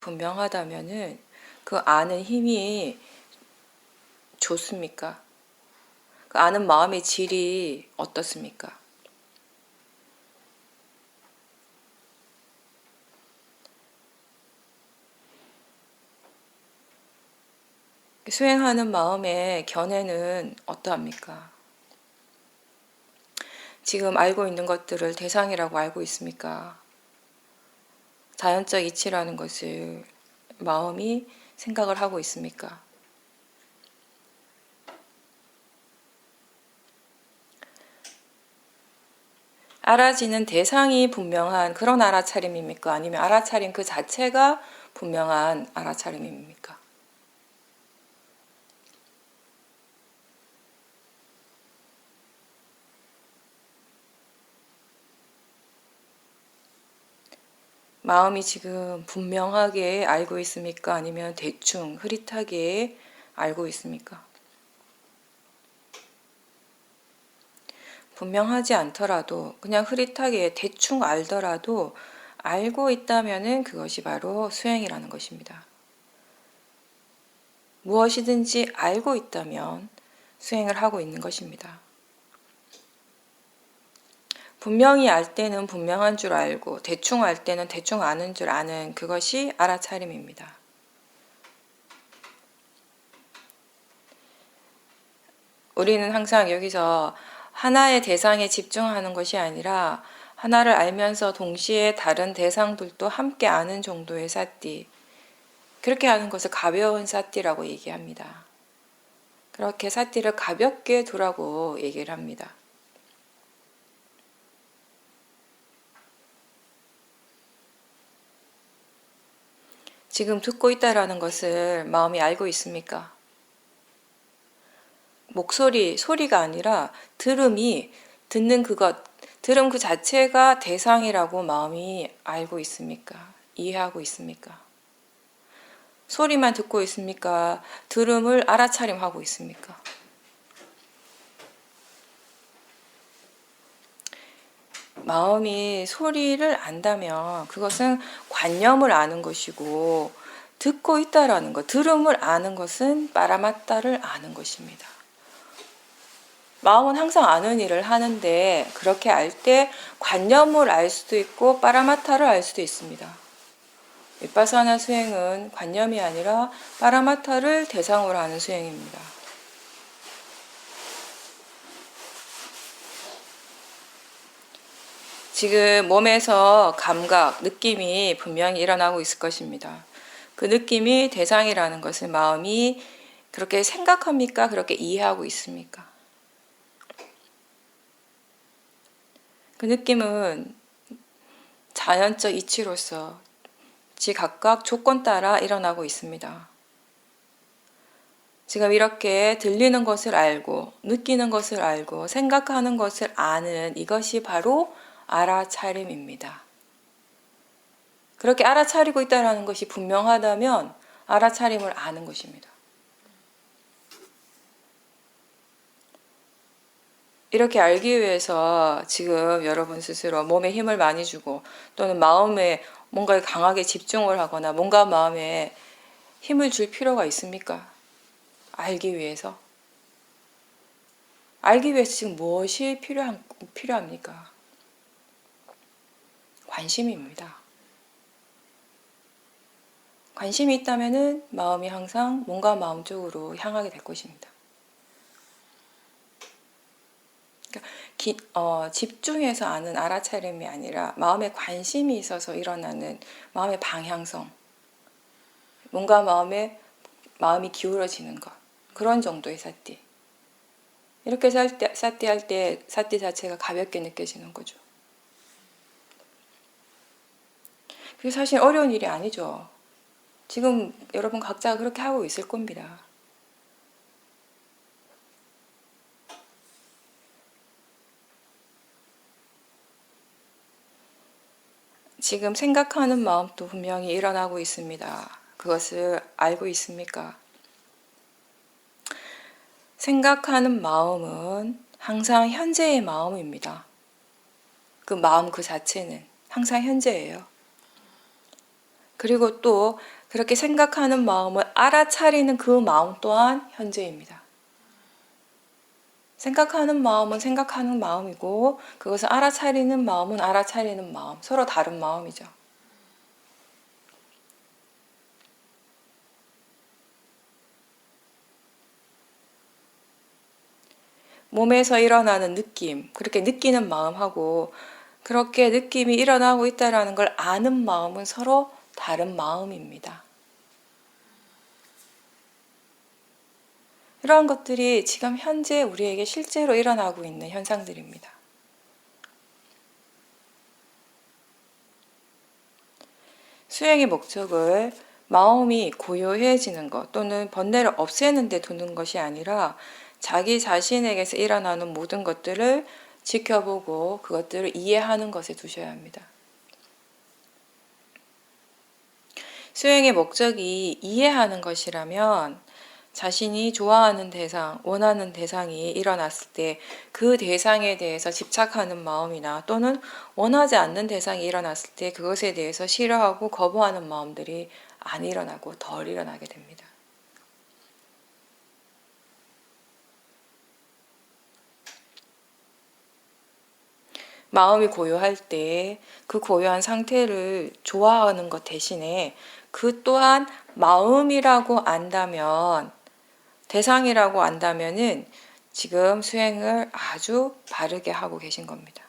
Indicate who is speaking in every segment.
Speaker 1: 분명하다면은 그 아는 힘이 좋습니까? 그 아는 마음의 질이 어떻습니까? 수행하는 마음의 견해는 어떠합니까? 지금 알고 있는 것들을 대상이라고 알고 있습니까? 자연적 이치라는 것을 마음이 생각을 하고 있습니까? 알아지는 대상이 분명한 그런 알아차림입니까? 아니면 알아차림 그 자체가 분명한 알아차림입니까? 마음이 지금 분명하게 알고 있습니까? 아니면 대충 흐릿하게 알고 있습니까? 분명하지 않더라도 그냥 흐릿하게 대충 알더라도 알고 있다면은 그것이 바로 수행이라는 것입니다. 무엇이든지 알고 있다면 수행을 하고 있는 것입니다. 분명히 알 때는 분명한 줄 알고 대충 알 때는 대충 아는 줄 아는 그것이 알아차림입니다. 우리는 항상 여기서 하나의 대상에 집중하는 것이 아니라 하나를 알면서 동시에 다른 대상들도 함께 아는 정도의 사띠, 그렇게 하는 것을 가벼운 사띠라고 얘기합니다. 그렇게 사띠를 가볍게 두라고 얘기를 합니다. 지금 듣고 있다라는 것을 마음이 알고 있습니까? 목소리, 소리가 아니라 들음이, 듣는 그것, 들음 그 자체가 대상이라고 마음이 알고 있습니까? 이해하고 있습니까? 소리만 듣고 있습니까? 들음을 알아차림하고 있습니까? 마음이 소리를 안다면 그것은 관념을 아는 것이고, 듣고 있다라는 것, 들음을 아는 것은 빠라마타를 아는 것입니다. 마음은 항상 아는 일을 하는데 그렇게 알 때 관념을 알 수도 있고 빠라마타를 알 수도 있습니다. 비파사나 수행은 관념이 아니라 빠라마타를 대상으로 하는 수행입니다. 지금 몸에서 감각, 느낌이 분명히 일어나고 있을 것입니다. 그 느낌이 대상이라는 것을 마음이 그렇게 생각합니까? 그렇게 이해하고 있습니까? 그 느낌은 자연적 이치로서 지각각 조건 따라 일어나고 있습니다. 지금 이렇게 들리는 것을 알고 느끼는 것을 알고 생각하는 것을 아는 이것이 바로 알아차림입니다. 그렇게 알아차리고 있다는 것이 분명하다면 알아차림을 아는 것입니다. 이렇게 알기 위해서 지금 여러분 스스로 몸에 힘을 많이 주고 또는 마음에 뭔가에 강하게 집중을 하거나 뭔가 마음에 힘을 줄 필요가 있습니까? 알기 위해서. 알기 위해서 지금 무엇이 필요합니까? 관심입니다. 관심이 있다면 마음이 항상 뭔가 마음 쪽으로 향하게 될 것입니다. 집중해서 아는 알아차림이 아니라 마음에 관심이 있어서 일어나는 마음의 방향성, 뭔가 마음이 기울어지는 것, 그런 정도의 사띠. 이렇게 사띠 할 때 사띠 자체가 가볍게 느껴지는 거죠. 그게 사실 어려운 일이 아니죠. 지금 여러분 각자가 그렇게 하고 있을 겁니다. 지금 생각하는 마음도 분명히 일어나고 있습니다. 그것을 알고 있습니까? 생각하는 마음은 항상 현재의 마음입니다. 그 마음 그 자체는 항상 현재예요. 그리고 또 그렇게 생각하는 마음을 알아차리는 그 마음 또한 현재입니다. 생각하는 마음은 생각하는 마음이고 그것을 알아차리는 마음은 알아차리는 마음, 서로 다른 마음이죠. 몸에서 일어나는 느낌, 그렇게 느끼는 마음하고 그렇게 느낌이 일어나고 있다는 걸 아는 마음은 서로 다른 마음입니다. 이러한 것들이 지금 현재 우리에게 실제로 일어나고 있는 현상들입니다. 수행의 목적을 마음이 고요해지는 것 또는 번뇌를 없애는 데 두는 것이 아니라 자기 자신에게서 일어나는 모든 것들을 지켜보고 그것들을 이해하는 것에 두셔야 합니다. 수행의 목적이 이해하는 것이라면 자신이 좋아하는 대상, 원하는 대상이 일어났을 때 그 대상에 대해서 집착하는 마음이나 또는 원하지 않는 대상이 일어났을 때 그것에 대해서 싫어하고 거부하는 마음들이 안 일어나고 덜 일어나게 됩니다. 마음이 고요할 때 그 고요한 상태를 좋아하는 것 대신에 그 또한 마음이라고 안다면, 대상이라고 안다면은 지금 수행을 아주 바르게 하고 계신 겁니다.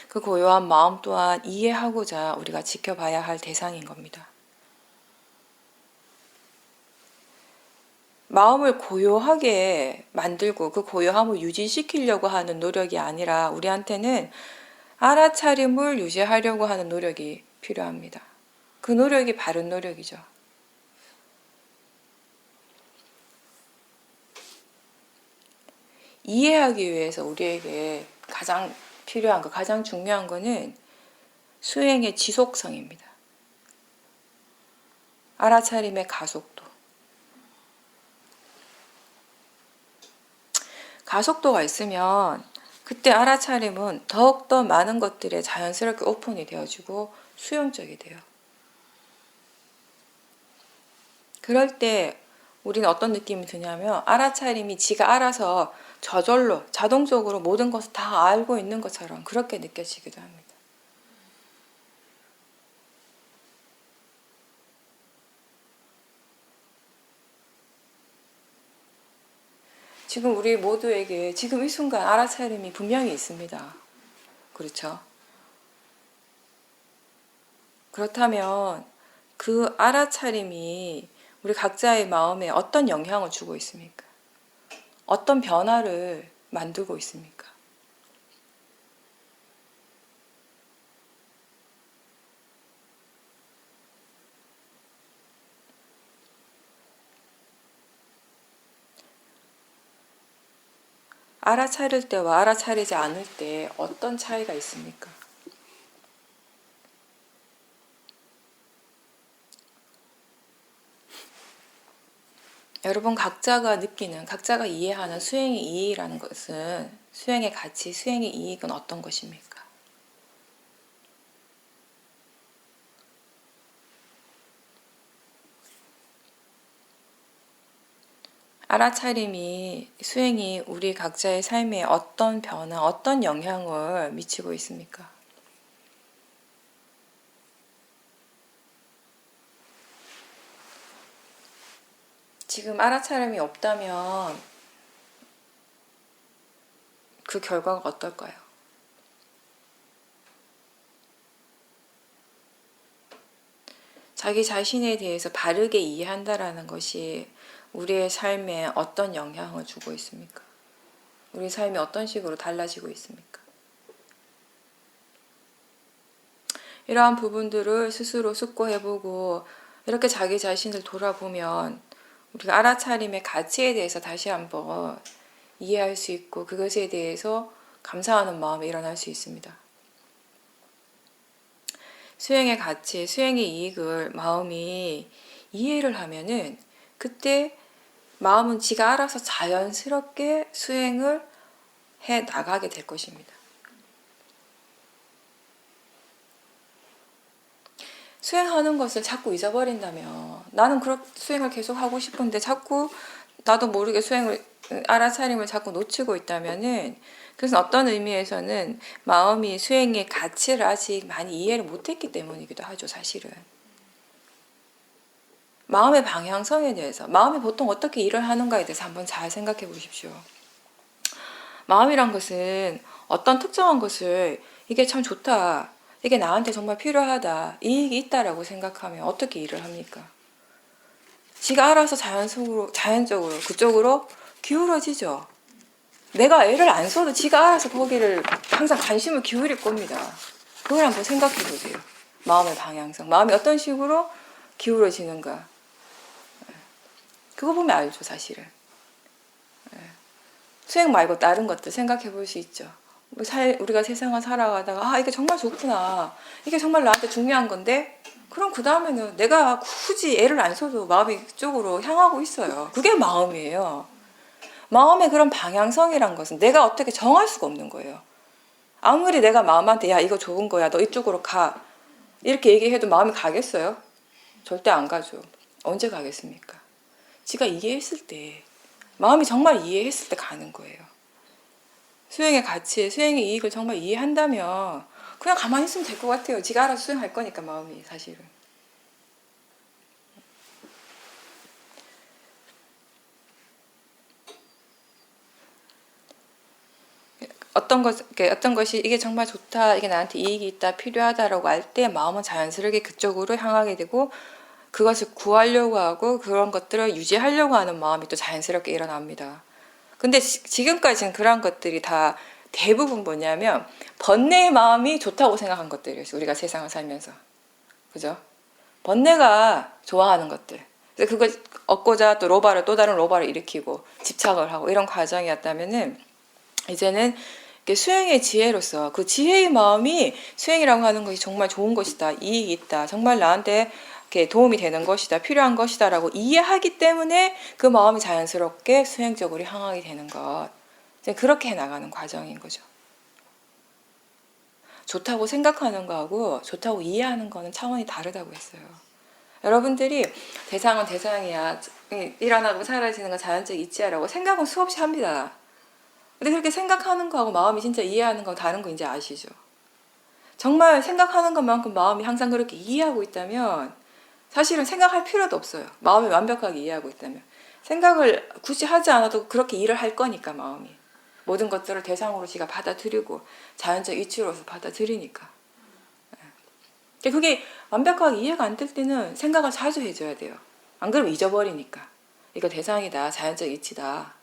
Speaker 1: 그 고요한 마음 또한 이해하고자 우리가 지켜봐야 할 대상인 겁니다. 마음을 고요하게 만들고 그 고요함을 유지시키려고 하는 노력이 아니라 우리한테는 알아차림을 유지하려고 하는 노력이 필요합니다. 그 노력이 바른 노력이죠. 이해하기 위해서 우리에게 가장 필요한 거, 가장 중요한 거는 수행의 지속성입니다. 알아차림의 가속도. 가속도가 있으면 그때 알아차림은 더욱더 많은 것들에 자연스럽게 오픈이 되어지고 수용적이 돼요. 그럴 때 우리는 어떤 느낌이 드냐면 알아차림이 지가 알아서 저절로 자동적으로 모든 것을 다 알고 있는 것처럼 그렇게 느껴지기도 합니다. 지금 우리 모두에게 지금 이 순간 알아차림이 분명히 있습니다. 그렇죠? 그렇다면 그 알아차림이 우리 각자의 마음에 어떤 영향을 주고 있습니까? 어떤 변화를 만들고 있습니까? 알아차릴 때와 알아차리지 않을 때 어떤 차이가 있습니까? 여러분 각자가 느끼는, 각자가 이해하는 수행의 이익이라는 것은 수행의 가치, 수행의 이익은 어떤 것입니까? 알아차림이, 수행이 우리 각자의 삶에 어떤 변화, 어떤 영향을 미치고 있습니까? 지금 알아차림이 없다면 그 결과가 어떨까요? 자기 자신에 대해서 바르게 이해한다라는 것이 우리의 삶에 어떤 영향을 주고 있습니까? 우리 삶이 어떤 식으로 달라지고 있습니까? 이러한 부분들을 스스로 숙고해보고 이렇게 자기 자신을 돌아보면 우리가 알아차림의 가치에 대해서 다시 한번 이해할 수 있고 그것에 대해서 감사하는 마음이 일어날 수 있습니다. 수행의 가치, 수행의 이익을 마음이 이해를 하면은 그때 마음은 지가 알아서 자연스럽게 수행을 해 나가게 될 것입니다. 수행하는 것을 자꾸 잊어버린다면 나는 수행을 계속 하고 싶은데 자꾸 나도 모르게 알아차림을 자꾸 놓치고 있다면은 그것은 어떤 의미에서는 마음이 수행의 가치를 아직 많이 이해를 못했기 때문이기도 하죠, 사실은. 마음의 방향성에 대해서, 마음이 보통 어떻게 일을 하는가에 대해서 한번 잘 생각해 보십시오. 마음이란 것은 어떤 특정한 것을 이게 참 좋다, 이게 나한테 정말 필요하다, 이익이 있다라고 생각하면 어떻게 일을 합니까? 지가 알아서 자연적으로 그쪽으로 기울어지죠. 내가 애를 안 써도 지가 알아서 거기를 항상 관심을 기울일 겁니다. 그걸 한번 생각해 보세요. 마음의 방향성, 마음이 어떤 식으로 기울어지는가. 그거 보면 알죠, 사실은. 수행 말고 다른 것들 생각해 볼 수 있죠. 우리가 세상을 살아가다가 이게 정말 좋구나, 이게 정말 나한테 중요한 건데, 그럼 그 다음에는 내가 굳이 애를 안 써도 마음이 그쪽으로 향하고 있어요. 그게 마음이에요. 마음의 그런 방향성이란 것은 내가 어떻게 정할 수가 없는 거예요. 아무리 내가 마음한테 야 이거 좋은 거야, 너 이쪽으로 가, 이렇게 얘기해도 마음이 가겠어요? 절대 안 가죠. 언제 가겠습니까? 지가 이해했을 때, 마음이 정말 이해했을 때 가는 거예요. 수행의 가치, 수행의 이익을 정말 이해한다면 그냥 가만히 있으면 될 것 같아요. 지가 알아서 수행할 거니까, 마음이 사실은. 어떤 것이 이게 정말 좋다, 이게 나한테 이익이 있다, 필요하다라고 할 때 마음은 자연스럽게 그쪽으로 향하게 되고 그것을 구하려고 하고 그런 것들을 유지하려고 하는 마음이 또 자연스럽게 일어납니다. 근데 지금까지는 그런 것들이 다 대부분 뭐냐면 번뇌의 마음이 좋다고 생각한 것들이었어요. 우리가 세상을 살면서. 그죠? 번뇌가 좋아하는 것들. 그래서 그걸 얻고자 또 또 다른 로바를 일으키고 집착을 하고 이런 과정이었다면은 이제는 수행의 지혜로서 그 지혜의 마음이 수행이라고 하는 것이 정말 좋은 것이다, 이익이 있다, 정말 나한테 도움이 되는 것이다, 필요한 것이다 라고 이해하기 때문에 그 마음이 자연스럽게 수행적으로 향하게 되는 것, 그렇게 해나가는 과정인 거죠. 좋다고 생각하는 거하고 좋다고 이해하는 거는 차원이 다르다고 했어요. 여러분들이 대상은 대상이야, 일어나고 사라지는 건 자연적 이치야라고 생각은 수없이 합니다. 근데 그렇게 생각하는 거하고 마음이 진짜 이해하는 거 다른 거 이제 아시죠? 정말 생각하는 것만큼 마음이 항상 그렇게 이해하고 있다면 사실은 생각할 필요도 없어요. 마음이 완벽하게 이해하고 있다면. 생각을 굳이 하지 않아도 그렇게 일을 할 거니까, 마음이. 모든 것들을 대상으로 지가 받아들이고 자연적 이치로서 받아들이니까. 그게 완벽하게 이해가 안 될 때는 생각을 자주 해줘야 돼요. 안 그러면 잊어버리니까. 이거 대상이다, 자연적 이치다.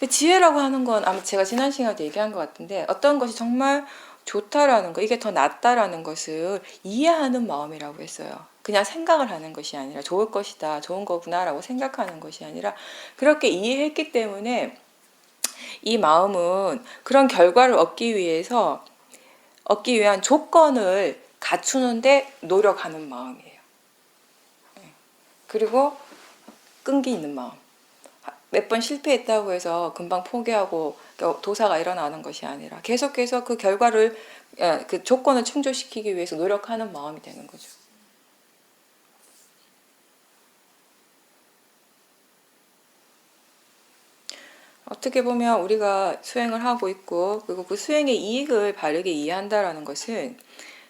Speaker 1: 지혜라고 하는 건 아마 제가 지난 시간에도 얘기한 것 같은데 어떤 것이 정말 좋다라는 거, 이게 더 낫다라는 것을 이해하는 마음이라고 했어요. 그냥 생각을 하는 것이 아니라 좋을 것이다, 좋은 거구나라고 생각하는 것이 아니라 그렇게 이해했기 때문에 이 마음은 그런 결과를 얻기 위한 조건을 갖추는데 노력하는 마음이에요. 그리고 끈기 있는 마음. 몇 번 실패했다고 해서 금방 포기하고 도사가 일어나는 것이 아니라 계속해서 그 결과를, 그 조건을 충족시키기 위해서 노력하는 마음이 되는 거죠. 어떻게 보면 우리가 수행을 하고 있고 그리고 그 수행의 이익을 바르게 이해한다라는 것은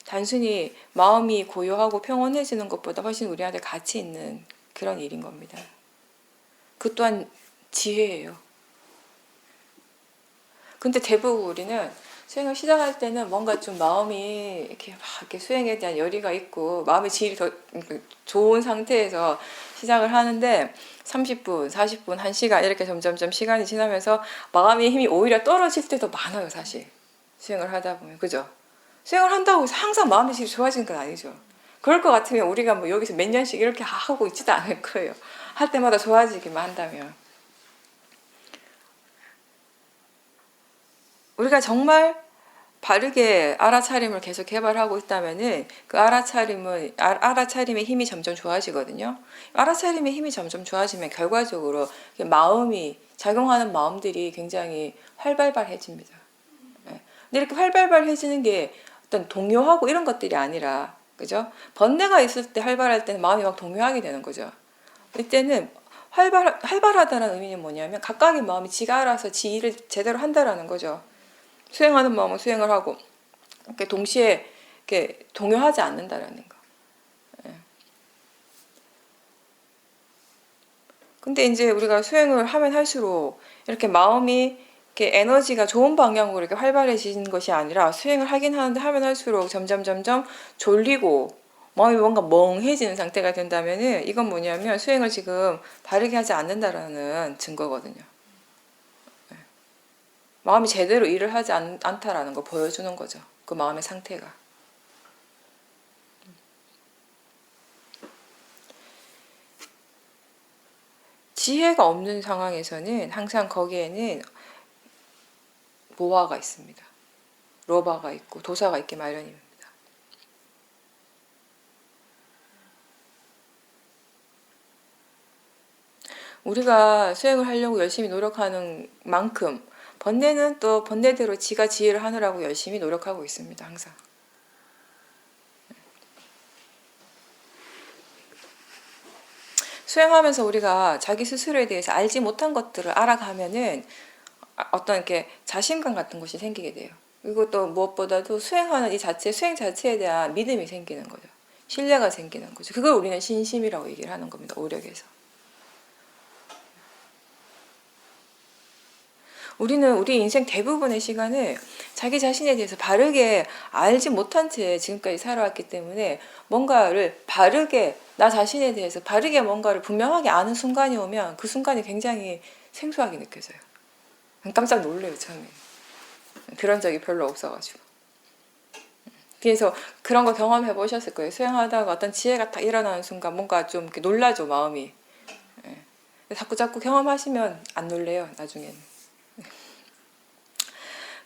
Speaker 1: 단순히 마음이 고요하고 평온해지는 것보다 훨씬 우리한테 가치 있는 그런 일인 겁니다. 그 또한 지혜예요. 근데 대부분 우리는 수행을 시작할 때는 뭔가 좀 마음이 이렇게 수행에 대한 열의가 있고 마음의 질이 더 좋은 상태에서 시작을 하는데 30분, 40분, 1시간 이렇게 점점점 시간이 지나면서 마음의 힘이 오히려 떨어질 때도 많아요, 사실. 수행을 하다 보면. 그죠? 수행을 한다고 해서 항상 마음의 질이 좋아지는 건 아니죠. 그럴 것 같으면 우리가 뭐 여기서 몇 년씩 이렇게 하고 있지도 않을 거예요. 할 때마다 좋아지기만 한다면. 우리가 정말 바르게 알아차림을 계속 개발하고 있다면은 그 알아차림의 힘이 점점 좋아지거든요. 알아차림의 힘이 점점 좋아지면 결과적으로 마음이 작용하는 마음들이 굉장히 활발해집니다. 근데 이렇게 활발해지는 게 어떤 동요하고 이런 것들이 아니라, 그죠? 번뇌가 있을 때 활발할 때는 마음이 막 동요하게 되는 거죠. 이때는 활발하다는 의미는 뭐냐면 각각의 마음이 지가 알아서 지 일을 제대로 한다라는 거죠. 수행하는 마음은 수행을 하고 이렇게 동시에 이렇게 동요하지 않는다라는 거. 예. 근데 이제 우리가 수행을 하면 할수록 이렇게 마음이 이렇게 에너지가 좋은 방향으로 이렇게 활발해지는 것이 아니라 수행을 하긴 하는데 하면 할수록 점점 졸리고 마음이 뭔가 멍해지는 상태가 된다면은 이건 뭐냐면 수행을 지금 바르게 하지 않는다라는 증거거든요. 마음이 제대로 일을 하지 않다라는 걸 보여주는 거죠. 그 마음의 상태가. 지혜가 없는 상황에서는 항상 거기에는 모화가 있습니다. 로바가 있고 도사가 있기 마련입니다. 우리가 수행을 하려고 열심히 노력하는 만큼 번뇌는 또 번뇌대로 지가 지혜를 하느라고 열심히 노력하고 있습니다. 항상. 수행하면서 우리가 자기 스스로에 대해서 알지 못한 것들을 알아가면은 어떤 이렇게 자신감 같은 것이 생기게 돼요. 그리고 또 무엇보다도 수행하는 이 자체, 수행 자체에 대한 믿음이 생기는 거죠. 신뢰가 생기는 거죠. 그걸 우리는 신심이라고 얘기를 하는 겁니다. 오력에서. 우리는 우리 인생 대부분의 시간을 자기 자신에 대해서 바르게 알지 못한 채 지금까지 살아왔기 때문에 뭔가를 바르게 나 자신에 대해서 바르게 뭔가를 분명하게 아는 순간이 오면 그 순간이 굉장히 생소하게 느껴져요. 깜짝 놀래요. 처음에. 그런 적이 별로 없어가지고. 그래서 그런 거 경험해 보셨을 거예요. 수행하다가 어떤 지혜가 딱 일어나는 순간 뭔가 좀 이렇게 놀라죠. 마음이. 자꾸 경험하시면 안 놀래요. 나중에는.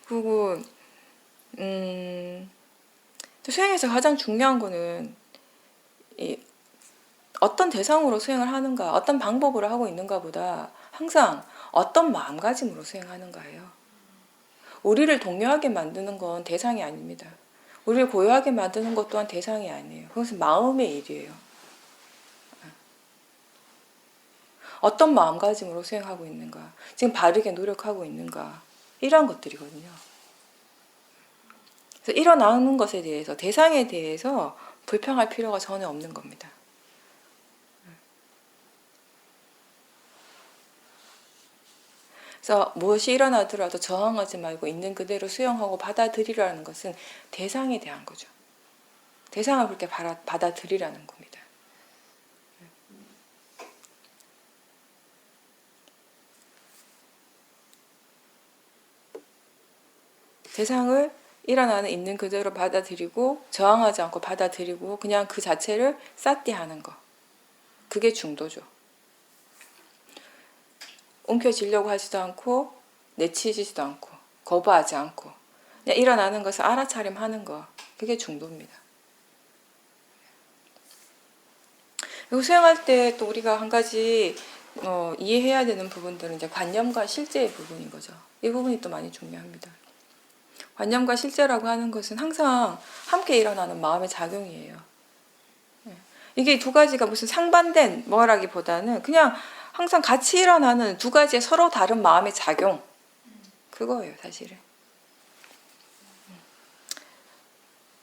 Speaker 1: 그리고 수행에서 가장 중요한 거는 어떤 대상으로 수행을 하는가, 어떤 방법으로 하고 있는가 보다 항상 어떤 마음가짐으로 수행하는가예요. 우리를 동요하게 만드는 건 대상이 아닙니다. 우리를 고요하게 만드는 것 또한 대상이 아니에요. 그것은 마음의 일이에요. 어떤 마음가짐으로 수행하고 있는가, 지금 바르게 노력하고 있는가, 이런 것들이거든요. 그래서 일어나는 것에 대해서, 대상에 대해서 불평할 필요가 전혀 없는 겁니다. 그래서 무엇이 일어나더라도 저항하지 말고 있는 그대로 수용하고 받아들이라는 것은 대상에 대한 거죠. 대상을 그렇게 받아들이라는 겁니다. 대상을 일어나는 있는 그대로 받아들이고 저항하지 않고 받아들이고 그냥 그 자체를 쌌디하는 거. 그게 중도죠. 움켜쥐려고 하지도 않고 내치지도 않고 거부하지 않고 그냥 일어나는 것을 알아차림하는 거. 그게 중도입니다. 그리고 수행할 때 또 우리가 한 가지 이해해야 되는 부분들은 이제 관념과 실제의 부분인 거죠. 이 부분이 또 많이 중요합니다. 관념과 실제라고 하는 것은 항상 함께 일어나는 마음의 작용이에요. 이게 두 가지가 무슨 상반된 뭐라기보다는 그냥 항상 같이 일어나는 두 가지의 서로 다른 마음의 작용. 그거예요, 사실은.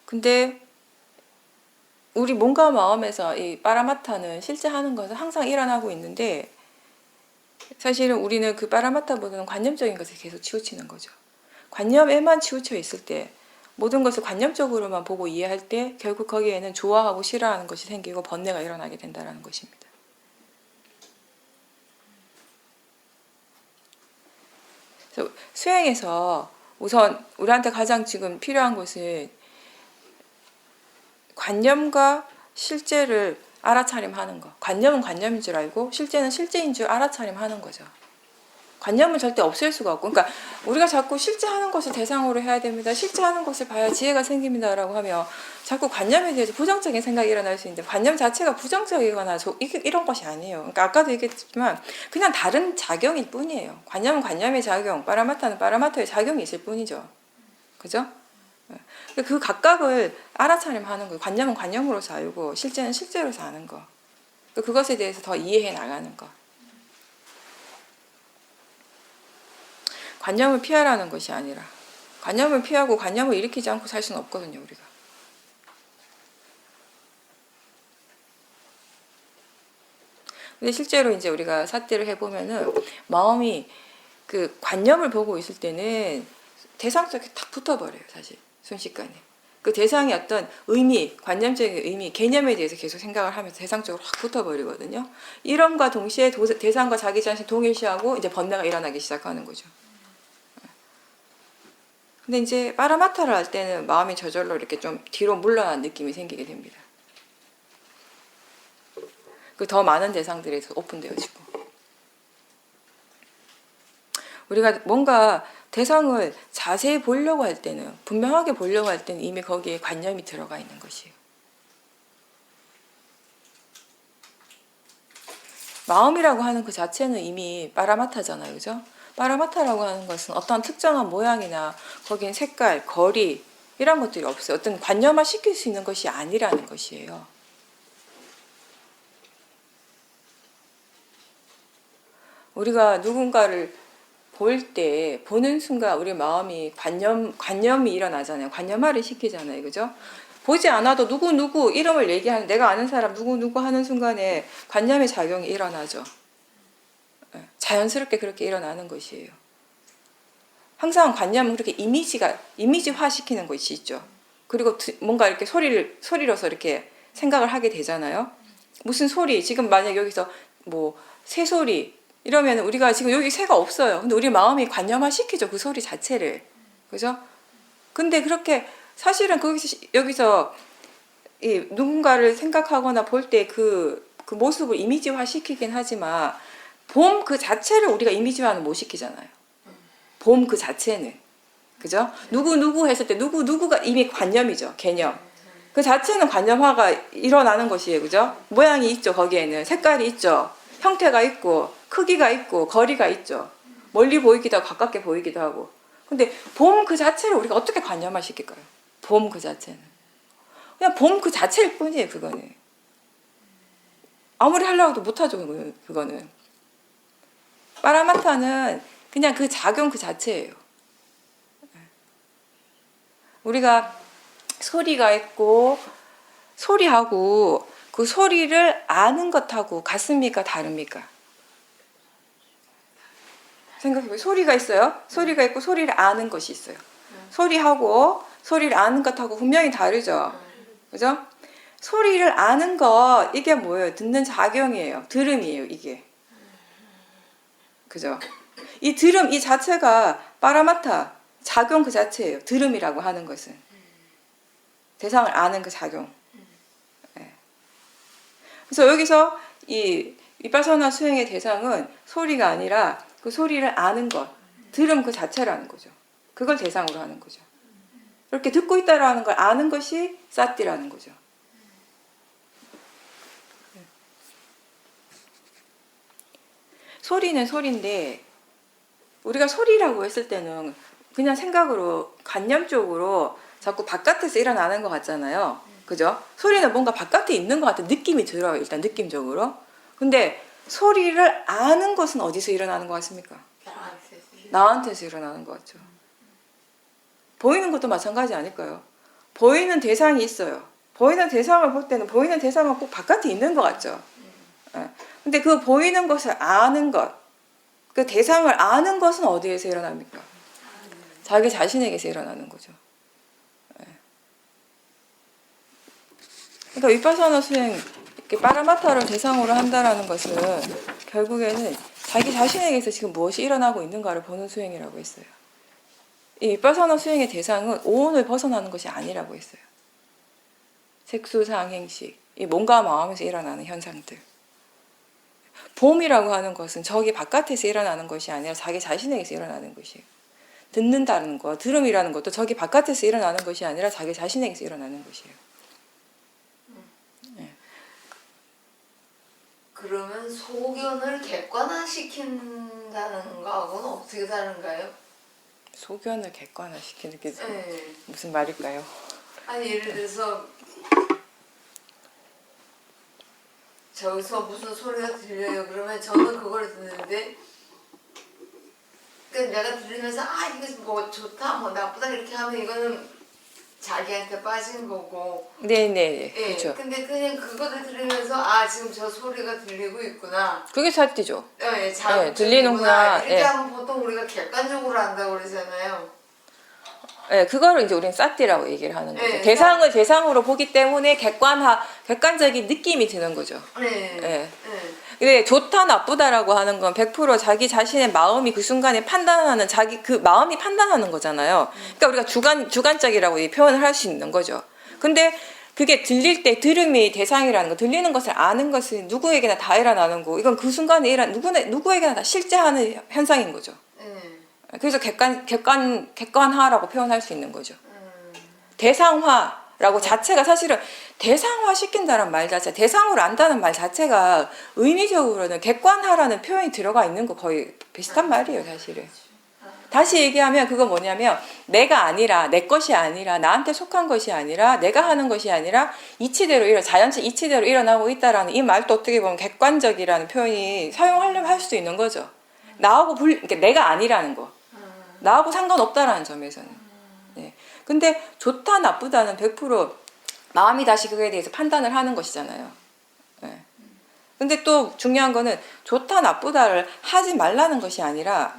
Speaker 1: 근데 우리 몸과 마음에서 이 파라마타는 실제 하는 것은 항상 일어나고 있는데 사실은 우리는 그 파라마타보다는 관념적인 것에 계속 치우치는 거죠. 관념에만 치우쳐 있을 때 모든 것을 관념적으로만 보고 이해할 때 결국 거기에는 좋아하고 싫어하는 것이 생기고 번뇌가 일어나게 된다는 것입니다. 그래서 수행에서 우선 우리한테 가장 지금 필요한 것은 관념과 실제를 알아차림하는 거. 관념은 관념인 줄 알고 실제는 실제인 줄 알아차림하는 거죠. 관념은 절대 없앨 수가 없고, 그러니까 우리가 자꾸 실제 하는 것을 대상으로 해야 됩니다. 실제 하는 것을 봐야 지혜가 생깁니다라고 하면 자꾸 관념에 대해서 부정적인 생각이 일어날 수 있는데 관념 자체가 부정적이거나 이런 것이 아니에요. 그러니까 아까도 얘기했지만 그냥 다른 작용일 뿐이에요. 관념은 관념의 작용, 파라마타는 파라마타의 작용이 있을 뿐이죠. 그죠? 그 각각을 알아차림하는 거예요. 관념은 관념으로서 알고 실제는 실제로서 아는 거. 그것에 대해서 더 이해해 나가는 거. 관념을 피하라는 것이 아니라 관념을 피하고 관념을 일으키지 않고 살 수는 없거든요, 우리가. 근데 실제로 이제 우리가 사태를 해보면은 마음이 그 관념을 보고 있을 때는 대상 속에 탁 붙어버려요, 사실. 순식간에. 그 대상의 어떤 의미, 관념적인 의미, 개념에 대해서 계속 생각을 하면서 대상적으로 확 붙어버리거든요. 이런과 동시에 대상과 자기 자신 동일시하고 이제 번뇌가 일어나기 시작하는 거죠. 근데 이제 빠라마타를 할 때는 마음이 저절로 이렇게 좀 뒤로 물러난 느낌이 생기게 됩니다. 그 더 많은 대상들이 오픈되어지고. 우리가 뭔가 대상을 자세히 보려고 할 때는, 분명하게 보려고 할 때는 이미 거기에 관념이 들어가 있는 것이에요. 마음이라고 하는 그 자체는 이미 빠라마타잖아요. 그죠? 빠라마타라고 하는 것은 어떤 특정한 모양이나 거기엔 색깔, 거리 이런 것들이 없어요. 어떤 관념화 시킬 수 있는 것이 아니라는 것이에요. 우리가 누군가를 볼 때, 보는 순간 우리 마음이 관념이 일어나잖아요. 관념화를 시키잖아요. 그죠? 보지 않아도 누구 이름을 얘기하는, 내가 아는 사람 누구 하는 순간에 관념의 작용이 일어나죠. 자연스럽게 그렇게 일어나는 것이에요. 항상 관념은 그렇게 이미지화 시키는 것이 있죠. 그리고 뭔가 이렇게 소리로서 이렇게 생각을 하게 되잖아요. 무슨 소리, 지금 만약 여기서 뭐 새소리, 이러면 우리가 지금 여기 새가 없어요. 근데 우리 마음이 관념화 시키죠. 그 소리 자체를. 그죠? 근데 그렇게 사실은 여기서 이 누군가를 생각하거나 볼 때 그 모습을 이미지화 시키긴 하지만 봄 그 자체를 우리가 이미지화는 못 시키잖아요. 봄 그 자체는. 그죠? 누구 했을 때 누구가 이미 관념이죠. 개념. 그 자체는 관념화가 일어나는 것이에요. 그죠? 모양이 있죠. 거기에는. 색깔이 있죠. 형태가 있고 크기가 있고 거리가 있죠. 멀리 보이기도 하고 가깝게 보이기도 하고. 근데 봄 그 자체를 우리가 어떻게 관념화 시킬까요? 봄 그 자체는. 그냥 봄 그 자체일 뿐이에요. 그거는. 아무리 하려고 해도 못하죠. 그거는. 빠라마타는 그냥 그 작용 그 자체예요. 우리가 소리가 있고 소리하고 그 소리를 아는 것하고 같습니까? 다릅니까? 생각해보세요. 소리가 있어요. 소리가 있고 소리를 아는 것이 있어요. 소리하고 소리를 아는 것하고 분명히 다르죠. 그죠? 소리를 아는 것, 이게 뭐예요? 듣는 작용이에요. 들음이에요, 이게. 그죠? 이 들음, 이 자체가 빠라마타, 작용 그 자체예요. 들음이라고 하는 것은. 대상을 아는 그 작용. 네. 그래서 여기서 이 위파사나 수행의 대상은 소리가 아니라 그 소리를 아는 것, 들음 그 자체라는 거죠. 그걸 대상으로 하는 거죠. 이렇게 듣고 있다라는 걸 아는 것이 사띠라는 거죠. 소리는 소리인데 우리가 소리라고 했을 때는 그냥 생각으로 관념적으로 자꾸 바깥에서 일어나는 것 같잖아요. 그죠? 소리는 뭔가 바깥에 있는 것 같은 느낌이 들어요. 일단 느낌적으로. 근데 소리를 아는 것은 어디서 일어나는 것 같습니까? 나한테서 일어나는 것 같죠. 보이는 것도 마찬가지 아닐까요? 보이는 대상이 있어요. 보이는 대상을 볼 때는 보이는 대상은 꼭 바깥에 있는 것 같죠. 근데 그 보이는 것을 아는 것, 그 대상을 아는 것은 어디에서 일어납니까? 자기 자신에게서 일어나는 거죠. 그러니까 위파사나 수행, 이렇게 빠라마타를 대상으로 한다라는 것은 결국에는 자기 자신에게서 지금 무엇이 일어나고 있는가를 보는 수행이라고 했어요. 이 위파사나 수행의 대상은 오온을 벗어나는 것이 아니라고 했어요. 색수상행식, 이 몸과 마음에서 일어나는 현상들. 봄이라고 하는 것은 저기 바깥에서 일어나는 것이 아니라 자기 자신에게서 일어나는 것이에요. 듣는다는 것, 들음이라는 것도 저기 바깥에서 일어나는 것이 아니라 자기 자신에게서 일어나는 것이에요. 네.
Speaker 2: 그러면 소견을 객관화시킨다는 거하고는 어떻게 다른가요?
Speaker 1: 소견을 객관화시키는 게
Speaker 2: 네.
Speaker 1: 무슨 말일까요?
Speaker 2: 아니 예를 들어서 저기서 무슨 소리가 들려요. 그러면 저는 그걸 듣는데 그러니까 내가 들으면서 아 이거 뭐 좋다 뭐 나쁘다 이렇게 하면 이거는 자기한테 빠진 거고.
Speaker 1: 네네.
Speaker 2: 예.
Speaker 1: 그렇죠.
Speaker 2: 근데 그냥 그거를 들으면서 아 지금 저 소리가 들리고 있구나.
Speaker 1: 그게 사띠죠.
Speaker 2: 예,
Speaker 1: 네, 들리는구나.
Speaker 2: 이렇게
Speaker 1: 예.
Speaker 2: 하면 보통 우리가 객관적으로 한다고 그러잖아요.
Speaker 1: 네, 그거를 이제 우리는 사띠라고 얘기를 하는 거죠.
Speaker 2: 네,
Speaker 1: 대상을 대상으로 보기 때문에 객관적인 느낌이 드는 거죠.
Speaker 2: 네.
Speaker 1: 예.
Speaker 2: 네.
Speaker 1: 근데 좋다 나쁘다라고 하는 건 100% 자기 자신의 마음이 그 순간에 판단하는 자기 그 마음이 판단하는 거잖아요. 그러니까 우리가 주관적이라고 이 표현을 할 수 있는 거죠. 근데 그게 들릴 때 들음이 대상이라는 거, 들리는 것을 아는 것은 누구에게나 다 일어나는 거고, 이건 그 순간에 누구에게나 다 실제하는 현상인 거죠. 그래서 객관화라고 표현할 수 있는 거죠. 대상화라고 자체가 사실은 대상화 시킨다는 말 자체, 대상으로 안다는 말 자체가 의미적으로는 객관화라는 표현이 들어가 있는 거 거의 비슷한 말이에요, 사실은. 다시 얘기하면 그건 뭐냐면 내가 아니라, 내 것이 아니라, 나한테 속한 것이 아니라, 내가 하는 것이 아니라 이치대로 자연적 이치대로 일어나고 있다라는 이 말도 어떻게 보면 객관적이라는 표현이 사용하려면 할 수도 있는 거죠. 그러니까 내가 아니라는 거. 나하고 상관없다라는 점에서는. 네. 근데 좋다 나쁘다는 100% 마음이 다시 그거에 대해서 판단을 하는 것이잖아요. 네. 근데 또 중요한 거는 좋다 나쁘다를 하지 말라는 것이 아니라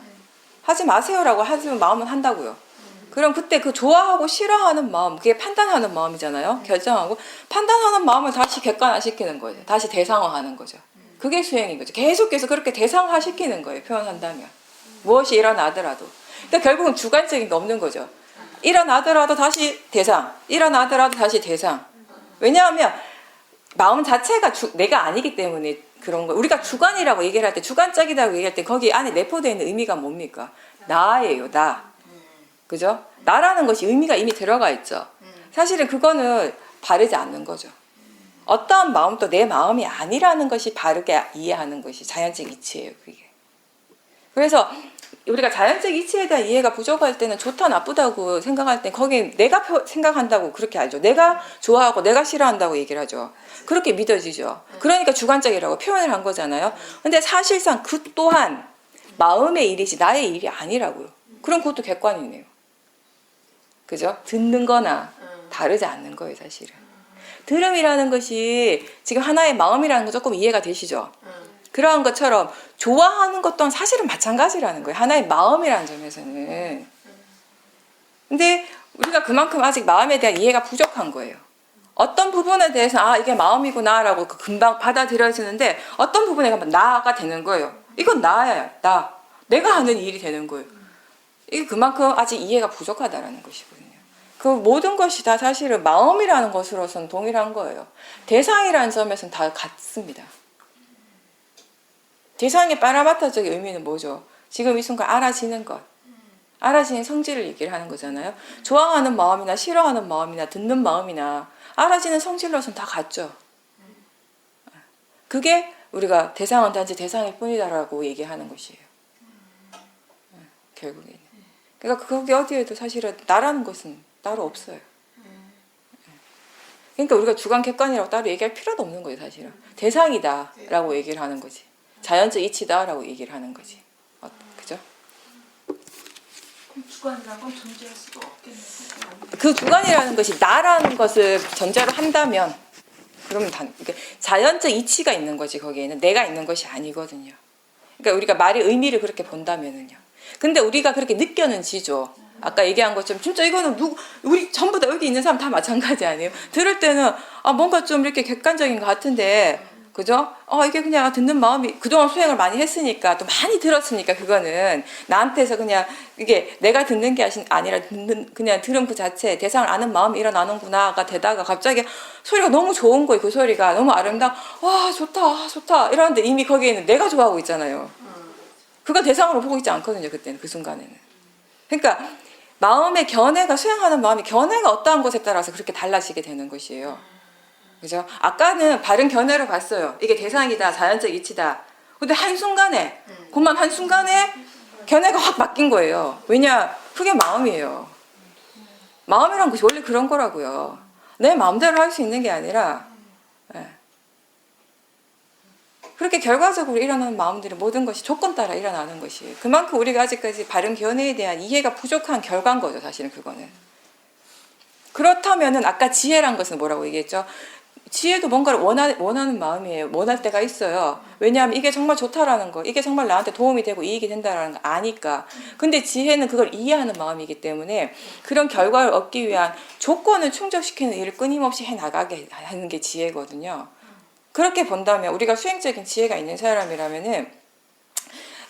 Speaker 1: 하지 마세요라고 하지만 마음은 한다고요. 그럼 그때 그 좋아하고 싫어하는 마음, 그게 판단하는 마음이잖아요. 결정하고 판단하는 마음을 다시 객관화시키는 거예요. 다시 대상화하는 거죠. 그게 수행인 거죠. 계속해서 그렇게 대상화시키는 거예요. 표현한다면. 무엇이 일어나더라도. 그러니까 결국은 주관적인 게 없는 거죠. 일어나더라도 다시 대상, 일어나더라도 다시 대상. 왜냐하면 마음 자체가 내가 아니기 때문에 그런 거. 우리가 주관이라고 얘기를 할 때, 주관적이라고 얘기할 때 거기 안에 내포되어 있는 의미가 뭡니까? 나예요, 나. 그죠? 나라는 것이 의미가 이미 들어가 있죠. 사실은 그거는 바르지 않는 거죠. 어떠한 마음도 내 마음이 아니라는 것이 바르게 이해하는 것이 자연적 이치예요, 그게. 그래서 우리가 자연적 이치에 대한 이해가 부족할 때는 좋다 나쁘다고 생각할 때 거기 내가 생각한다고 그렇게 알죠. 내가 좋아하고 내가 싫어한다고 얘기를 하죠. 그렇게 믿어지죠. 그러니까 주관적이라고 표현을 한 거잖아요. 근데 사실상 그 또한 마음의 일이지 나의 일이 아니라고요. 그럼 그것도 객관이네요. 그죠? 듣는 거나 다르지 않는 거예요, 사실은. 들음이라는 것이 지금 하나의 마음이라는 거 조금 이해가 되시죠? 그러한 것처럼 좋아하는 것 또한 사실은 마찬가지라는 거예요. 하나의 마음이라는 점에서는. 근데 우리가 그만큼 아직 마음에 대한 이해가 부족한 거예요. 어떤 부분에 대해서 아 이게 마음이구나 라고 금방 받아들여지는데 어떤 부분에 가면 나가 되는 거예요. 이건 나야. 내가 하는 일이 되는 거예요. 이게 그만큼 아직 이해가 부족하다는 것이거든요. 그 모든 것이 다 사실은 마음이라는 것으로서는 동일한 거예요. 대상이라는 점에서는 다 같습니다. 대상의 파라마타적인 의미는 뭐죠? 지금 이 순간 알아지는 것. 알아지는 성질을 얘기를 하는 거잖아요. 좋아하는 마음이나 싫어하는 마음이나 듣는 마음이나 알아지는 성질로서는 다 같죠. 그게 우리가 대상은 단지 대상일 뿐이다라고 얘기하는 것이에요. 결국에는. 그러니까 거기 어디에도 사실은 나라는 것은 따로 없어요. 그러니까 우리가 주관 객관이라고 따로 얘기할 필요도 없는 거예요, 사실은. 대상이다라고 얘기를 하는 거지. 자연적 이치다라고 얘기를 하는 거지. 그죠?
Speaker 3: 주관이라는 건 존재할 수가 없겠네요.
Speaker 1: 그 주관이라는 것이 나라는 것을 전제로 한다면 그러면 그러니까 자연적 이치가 있는 거지. 거기에는 내가 있는 것이 아니거든요. 그러니까 우리가 말의 의미를 그렇게 본다면은요. 근데 우리가 그렇게 느껴는지죠. 아까 얘기한 것처럼 진짜 이거는 우리 전부 다 여기 있는 사람 다 마찬가지 아니에요? 들을 때는 뭔가 좀 이렇게 객관적인 것 같은데 그죠? 이게 그냥 듣는 마음이 그동안 수행을 많이 했으니까 또 많이 들었으니까 그거는 나한테서 그냥 이게 내가 듣는 게 아니라 그냥 들은 그 자체 대상을 아는 마음이 일어나는구나가 되다가 갑자기 소리가 너무 좋은 거예요. 그 소리가 너무 아름다워. 와 좋다 이러는데 이미 거기에는 내가 좋아하고 있잖아요. 그거 대상으로 보고 있지 않거든요. 그때는 그 순간에는. 그러니까 마음의 견해가 수행하는 마음이 견해가 어떠한 것에 따라서 그렇게 달라지게 되는 것이에요. 그죠? 아까는 바른 견해로 봤어요. 이게 대상이다, 자연적 이치다. 근데 한순간에, 그만 한순간에 견해가 확 바뀐 거예요. 왜냐? 그게 마음이에요. 마음이란 것이 원래 그런 거라고요. 내 마음대로 할 수 있는 게 아니라 예. 그렇게 결과적으로 일어나는 마음들이 모든 것이 조건 따라 일어나는 것이에요. 그만큼 우리가 아직까지 바른 견해에 대한 이해가 부족한 결과인 거죠. 사실은 그거는. 그렇다면은 아까 지혜란 것은 뭐라고 얘기했죠? 지혜도 뭔가를 원하는 마음이에요. 원할 때가 있어요. 왜냐하면 이게 정말 좋다라는 거, 이게 정말 나한테 도움이 되고 이익이 된다라는 거 아니까. 근데 지혜는 그걸 이해하는 마음이기 때문에 그런 결과를 얻기 위한 조건을 충족시키는 일을 끊임없이 해나가게 하는 게 지혜거든요. 그렇게 본다면 우리가 수행적인 지혜가 있는 사람이라면은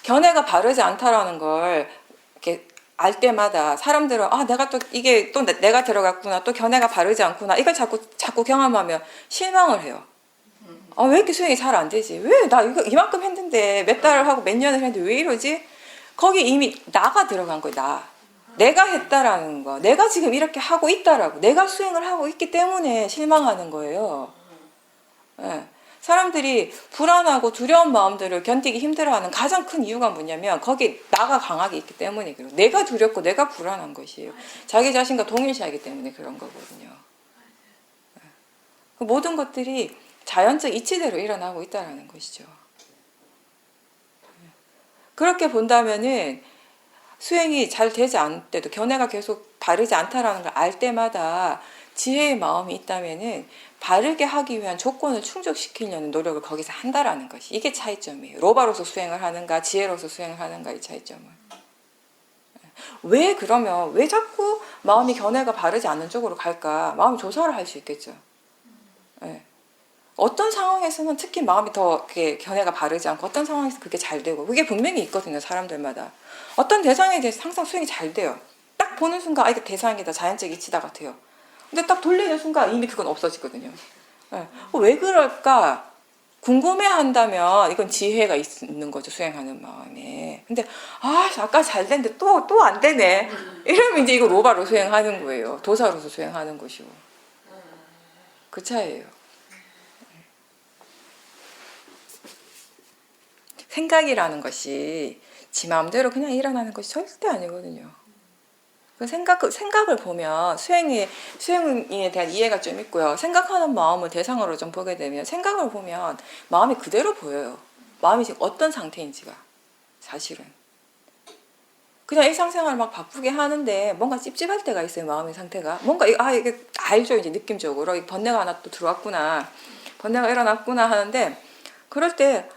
Speaker 1: 견해가 바르지 않다라는 걸 이렇게 알 때마다 사람들은 아 내가 또 이게 또 내가 들어갔구나 또 견해가 바르지 않구나 이걸 자꾸 경험하면 실망을 해요. 아 왜 이렇게 수행이 잘 안 되지? 왜 나 이거 이만큼 했는데 몇 달을 하고 몇 년을 했는데 왜 이러지? 거기 이미 나가 들어간 거예요. 내가 했다라는 거, 내가 지금 이렇게 하고 있다라고, 내가 수행을 하고 있기 때문에 실망하는 거예요. 예. 사람들이 불안하고 두려운 마음들을 견디기 힘들어하는 가장 큰 이유가 뭐냐면 거기 나가 강하게 있기 때문에 그래요. 내가 두렵고 내가 불안한 것이에요. 자기 자신과 동일시하기 때문에 그런 거거든요. 그 모든 것들이 자연적 이치대로 일어나고 있다는 것이죠. 그렇게 본다면은 수행이 잘 되지 않을 때도 견해가 계속 바르지 않다라는 걸 알 때마다 지혜의 마음이 있다면은 바르게 하기 위한 조건을 충족시키려는 노력을 거기서 한다라는 것이 이게 차이점이에요. 로바로서 수행을 하는가 지혜로서 수행을 하는가 이 차이점은. 왜 그러면 왜 자꾸 마음이 견해가 바르지 않는 쪽으로 갈까? 마음이 조사를 할 수 있겠죠. 네. 어떤 상황에서는 특히 마음이 더 이렇게 견해가 바르지 않고 어떤 상황에서 그게 잘 되고 그게 분명히 있거든요. 사람들마다. 어떤 대상에 대해서 항상 수행이 잘 돼요. 딱 보는 순간 아 이게 대상이다 자연적 이치다 같아요. 근데 딱 돌리는 순간 이미 그건 없어지거든요. 네. 왜 그럴까? 궁금해한다면 이건 지혜가 있는 거죠. 수행하는 마음에. 근데 아까 잘 됐는데 또 안 되네. 이러면 이제 이거 로바로 수행하는 거예요. 도사로서 수행하는 것이고. 그 차이예요. 생각이라는 것이 지 마음대로 그냥 일어나는 것이 절대 아니거든요. 그 생각을 보면 수행에 대한 이해가 좀 있고요. 생각하는 마음을 대상으로 좀 보게 되면 생각을 보면 마음이 그대로 보여요. 마음이 지금 어떤 상태인지가 사실은. 그냥 일상생활을 막 바쁘게 하는데 뭔가 찝찝할 때가 있어요. 마음의 상태가. 뭔가 이게 알죠. 이제 느낌적으로 번뇌가 하나 또 들어왔구나. 번뇌가 일어났구나 하는데 그럴 때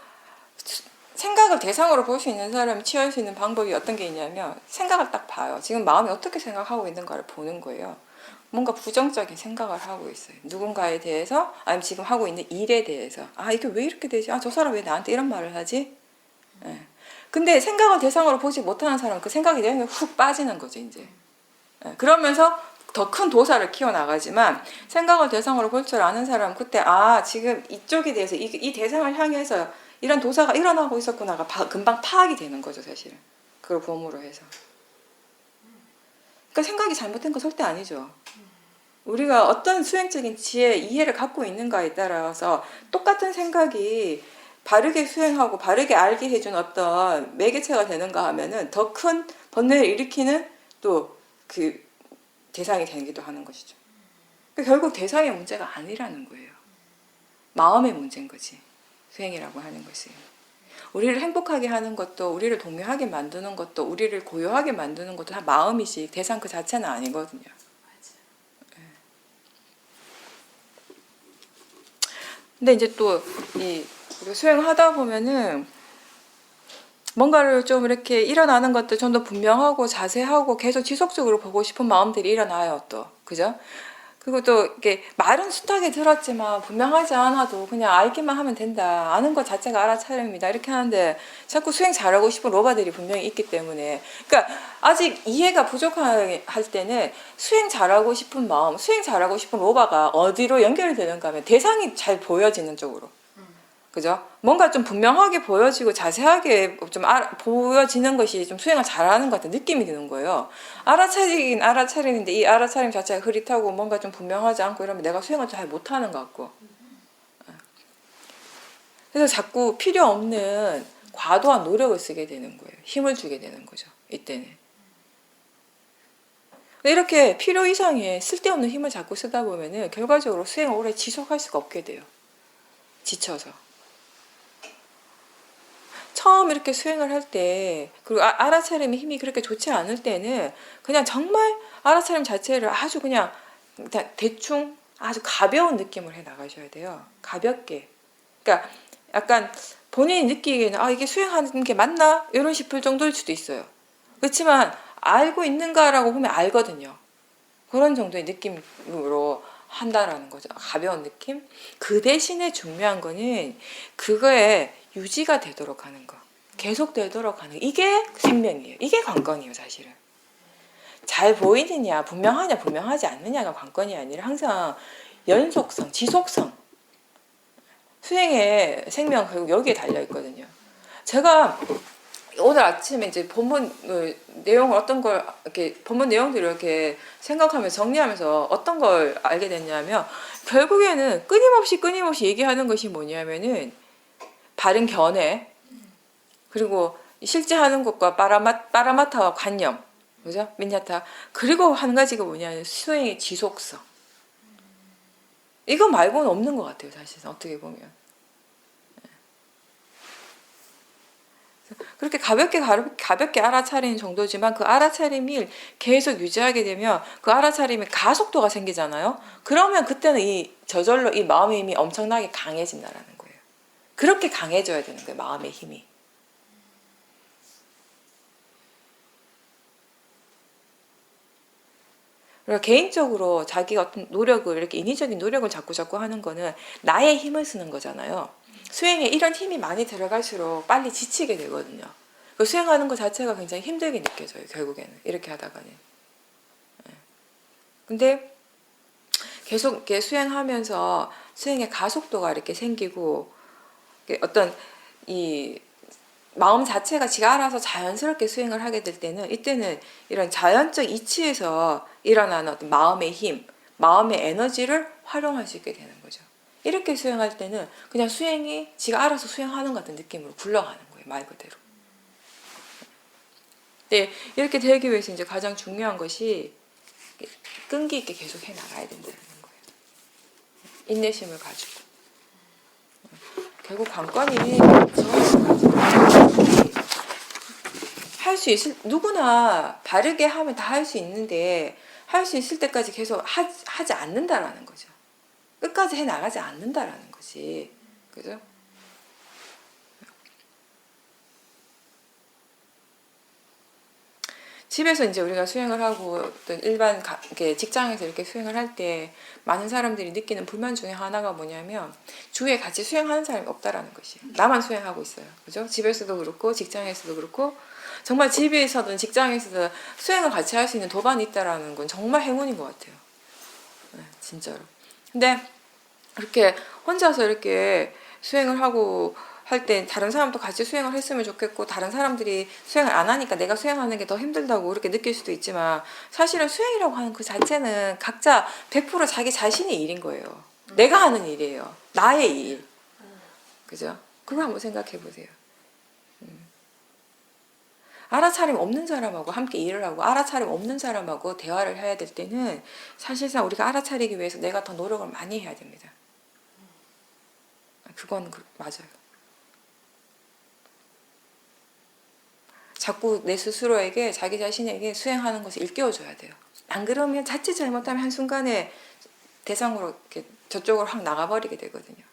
Speaker 1: 생각을 대상으로 볼 수 있는 사람이 취할 수 있는 방법이 어떤 게 있냐면 생각을 딱 봐요. 지금 마음이 어떻게 생각하고 있는가를 보는 거예요. 뭔가 부정적인 생각을 하고 있어요. 누군가에 대해서 아니면 지금 하고 있는 일에 대해서 이게 왜 이렇게 되지? 저 사람 왜 나한테 이런 말을 하지? 네. 근데 생각을 대상으로 보지 못하는 사람은 그 생각이 내면 훅 빠지는 거죠. 이제. 네. 그러면서 더 큰 도사를 키워나가지만 생각을 대상으로 볼 줄 아는 사람은 그때 지금 이쪽에 대해서 이 대상을 향해서 이런 도사가 일어나고 있었구나가 금방 파악이 되는 거죠, 사실은. 그걸 봄으로 해서. 그러니까 생각이 잘못된 건 절대 아니죠. 우리가 어떤 수행적인 지혜, 이해를 갖고 있는가에 따라서 똑같은 생각이 바르게 수행하고 바르게 알게 해준 어떤 매개체가 되는가 하면은 더 큰 번뇌를 일으키는 또 그 대상이 되기도 하는 것이죠. 그러니까 결국 대상의 문제가 아니라는 거예요. 마음의 문제인 거지. 수행이라고 하는 것이. 우리를 행복하게 하는 것도 우리를 동요하게 만드는 것도 우리를 고요하게 만드는 것도 다 마음이지 대상 그 자체는 아니거든요. 근데 이제 또 이 수행하다 보면은 뭔가를 좀 이렇게 일어나는 것도 좀 더 분명하고 자세하고 계속 지속적으로 보고 싶은 마음들이 일어나요. 또 그죠? 그리고 또 이렇게 말은 숱하게 들었지만 분명하지 않아도 그냥 알기만 하면 된다. 아는 것 자체가 알아차림이다. 이렇게 하는데 자꾸 수행 잘하고 싶은 로바들이 분명히 있기 때문에 그러니까 아직 이해가 부족할 때는 수행 잘하고 싶은 마음, 수행 잘하고 싶은 로바가 어디로 연결되는가 하면 대상이 잘 보여지는 쪽으로. 그죠? 뭔가 좀 분명하게 보여지고 자세하게 좀 보여지는 것이 좀 수행을 잘하는 것 같은 느낌이 드는 거예요. 알아차리긴 알아차리는데 이 알아차림 자체가 흐릿하고 뭔가 좀 분명하지 않고 이러면 내가 수행을 잘 못하는 것 같고. 그래서 자꾸 필요 없는 과도한 노력을 쓰게 되는 거예요. 힘을 주게 되는 거죠. 이때는. 이렇게 필요 이상의 쓸데없는 힘을 자꾸 쓰다 보면은 결과적으로 수행을 오래 지속할 수가 없게 돼요. 지쳐서. 처음 이렇게 수행을 할 때, 그리고 알아차림의 힘이 그렇게 좋지 않을 때는 그냥 정말 알아차림 자체를 아주 그냥 대충 아주 가벼운 느낌을 해 나가셔야 돼요. 가볍게. 그러니까 약간 본인이 느끼기에는 이게 수행하는 게 맞나? 이런 싶을 정도일 수도 있어요. 그렇지만 알고 있는가라고 보면 알거든요. 그런 정도의 느낌으로 한다라는 거죠. 가벼운 느낌. 그 대신에 중요한 거는 그거에 유지가 되도록 하는 거. 계속 되도록 하는 거. 이게 생명이에요. 이게 관건이에요, 사실은. 잘 보이느냐, 분명하냐, 분명하지 않느냐가 관건이 아니라 항상 연속성, 지속성. 수행의 생명 결국 여기에 달려 있거든요. 제가 오늘 아침에 이제 본문 내용을 어떤 걸 이렇게 본문 내용들을 이렇게 생각하면서 정리하면서 어떤 걸 알게 됐냐면 결국에는 끊임없이 얘기하는 것이 뭐냐면은 바른 견해 그리고 실제 하는 것과 빠라마타와 관념 그죠? 민야타 그리고 한 가지가 뭐냐면 수행의 지속성 이거 말고는 없는 것 같아요 사실은 어떻게 보면 그렇게 가볍게 알아차리는 정도지만 그 알아차림을 계속 유지하게 되면 그 알아차림에 가속도가 생기잖아요. 그러면 그때는 저절로 이 마음의 힘이 엄청나게 강해진다라는 거예요. 그렇게 강해져야 되는 거예요. 마음의 힘이. 그러니까 개인적으로 자기가 어떤 노력을 이렇게 인위적인 노력을 자꾸 하는 거는 나의 힘을 쓰는 거잖아요. 수행에 이런 힘이 많이 들어갈수록 빨리 지치게 되거든요. 그 수행하는 것 자체가 굉장히 힘들게 느껴져요. 결국에는 이렇게 하다가는. 근데 계속 이렇게 수행하면서 수행의 가속도가 이렇게 생기고 어떤 이 마음 자체가 지가 알아서 자연스럽게 수행을 하게 될 때는 이때는 이런 자연적 이치에서 일어나는 어떤 마음의 힘, 마음의 에너지를 활용할 수 있게 되는 거죠. 이렇게 수행할 때는 그냥 수행이 지가 알아서 수행하는 것 같은 느낌으로 굴러가는 거예요. 말 그대로. 네, 이렇게 되기 위해서 이제 가장 중요한 것이 끈기 있게 계속 해 나가야 된다는 거예요. 인내심을 가지고. 결국 관건이 할 수 있을 누구나 바르게 하면 다 할 수 있는데 할 수 있을 때까지 계속 하지 않는다라는 거죠. 끝까지 해 나가지 않는다라는 거지. 그죠? 집에서 이제 우리가 수행을 하고 어떤 일반 직장에서 이렇게 수행을 할 때 많은 사람들이 느끼는 불만 중에 하나가 뭐냐면 주위에 같이 수행하는 사람이 없다라는 것이에요. 나만 수행하고 있어요. 그죠? 집에서도 그렇고 직장에서도 그렇고 정말 집에서든 직장에서든 수행을 같이 할 수 있는 도반이 있다라는 건 정말 행운인 것 같아요. 네, 진짜로. 근데 그렇게 혼자서 이렇게 수행을 하고 할 때 다른 사람도 같이 수행을 했으면 좋겠고 다른 사람들이 수행을 안 하니까 내가 수행하는 게 더 힘들다고 그렇게 느낄 수도 있지만 사실은 수행이라고 하는 그 자체는 각자 100% 자기 자신의 일인 거예요. 내가 하는 일이에요. 나의 일. 그죠? 그거 한번 생각해 보세요. 알아차림 없는 사람하고 함께 일을 하고 알아차림 없는 사람하고 대화를 해야 될 때는 사실상 우리가 알아차리기 위해서 내가 더 노력을 많이 해야 됩니다. 그건 맞아요. 자꾸 내 스스로에게 자기 자신에게 수행하는 것을 일깨워줘야 돼요. 안 그러면 자칫 잘못하면 한순간에 대상으로 이렇게 저쪽으로 확 나가버리게 되거든요.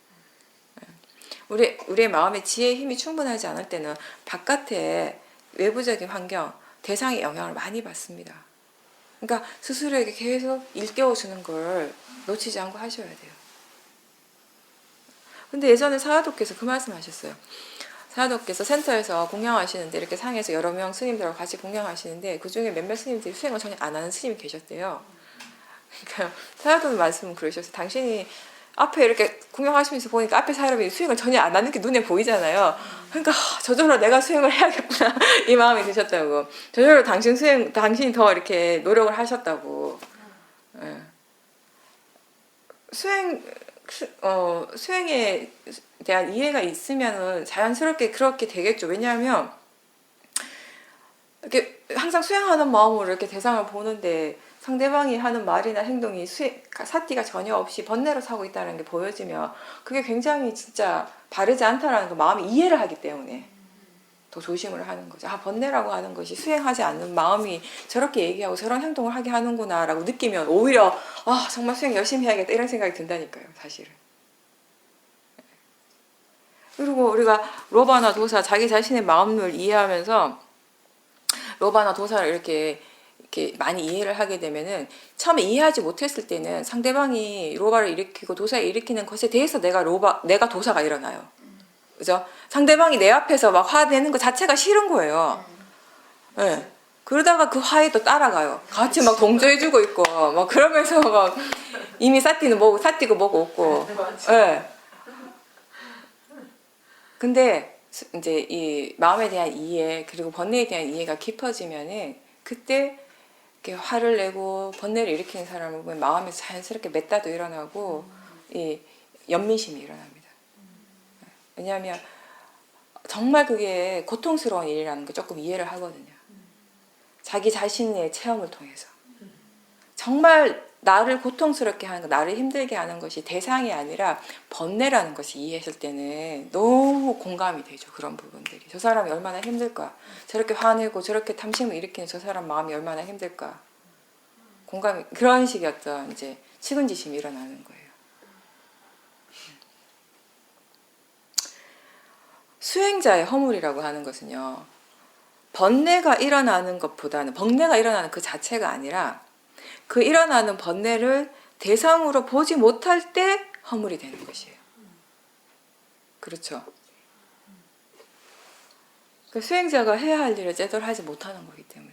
Speaker 1: 우리의 마음의 지혜의 힘이 충분하지 않을 때는 바깥에 외부적인 환경, 대상의 영향을 많이 받습니다. 그러니까 스스로에게 계속 일깨워주는 걸 놓치지 않고 하셔야 돼요. 근데 예전에 사화도께서 그 말씀 하셨어요. 사화도께서 센터에서 공양하시는데 이렇게 상에서 여러 명 스님들하고 같이 공양하시는데 그 중에 몇몇 스님들이 수행을 전혀 안 하는 스님이 계셨대요. 그러니까 사화도는 말씀은 그러셨어요. 당신이 앞에 이렇게 공양하시면서 보니까 앞에 사람이 수행을 전혀 안 하는 게 눈에 보이잖아요. 그러니까 저절로 내가 수행을 해야겠구나 이 마음이 드셨다고. 저절로 당신이 더 이렇게 노력을 하셨다고. 네. 수행에 대한 이해가 있으면은 자연스럽게 그렇게 되겠죠. 왜냐하면 이렇게 항상 수행하는 마음으로 이렇게 대상을 보는데 상대방이 하는 말이나 행동이 사띠가 전혀 없이 번뇌로 사고 있다는 게 보여지면 그게 굉장히 진짜 바르지 않다라는 걸 마음이 이해를 하기 때문에 더 조심을 하는 거죠. 아, 번뇌라고 하는 것이 수행하지 않는 마음이 저렇게 얘기하고 저런 행동을 하게 하는구나 라고 느끼면 오히려 아, 정말 수행 열심히 해야겠다 이런 생각이 든다니까요, 사실은. 그리고 우리가 로바나 도사, 자기 자신의 마음을 이해하면서 로바나 도사를 이렇게 많이 이해를 하게 되면은 처음에 이해하지 못했을 때는 상대방이 로바를 일으키고 도사를 일으키는 것에 대해서 내가 도사가 일어나요. 그죠? 상대방이 내 앞에서 막 화내는 것 자체가 싫은 거예요. 네. 그러다가 그 화에 또 따라가요. 같이 막 동조해주고 있고, 막 그러면서 막 이미 사띠고 뭐고 없고. 네. 근데 이제 이 마음에 대한 이해 그리고 번뇌에 대한 이해가 깊어지면은 그때 이렇게 화를 내고 번뇌를 일으키는 사람을 보면 마음에서 자연스럽게 맺다도 일어나고 이 연민심이 일어납니다. 왜냐하면 정말 그게 고통스러운 일이라는 걸 조금 이해를 하거든요. 자기 자신의 체험을 통해서 정말 나를 고통스럽게 하는 것, 나를 힘들게 하는 것이 대상이 아니라 번뇌라는 것이 이해했을 때는 너무 공감이 되죠. 그런 부분들이. 저 사람이 얼마나 힘들까. 저렇게 화내고 저렇게 탐심을 일으키는 저 사람 마음이 얼마나 힘들까. 공감이, 그런 식의 어떤 이제 측은지심이 일어나는 거예요. 수행자의 허물이라고 하는 것은요. 번뇌가 일어나는 것보다는, 번뇌가 일어나는 그 자체가 아니라 그 일어나는 번뇌를 대상으로 보지 못할 때 허물이 되는 것이에요. 그렇죠? 그 수행자가 해야 할 일을 제대로 하지 못하는 거기 때문에.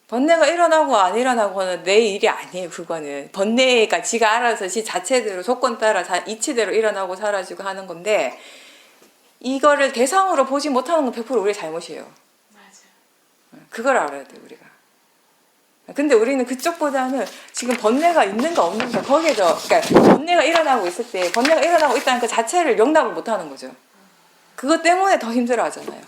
Speaker 1: 번뇌가 일어나고 안 일어나고는 내 일이 아니에요. 그거는 번뇌가 지가 알아서 지 자체대로 조건 따라 이치대로 일어나고 사라지고 하는 건데 이거를 대상으로 보지 못하는 건 100% 우리의 잘못이에요.
Speaker 3: 맞아.
Speaker 1: 그걸 알아야 돼요, 우리가. 근데 우리는 그쪽보다는 지금 번뇌가 있는가 없는가 거기에서, 그러니까 번뇌가 일어나고 있을 때 번뇌가 일어나고 있다는 그 자체를 용납을 못하는 거죠. 그것 때문에 더 힘들어 하잖아요.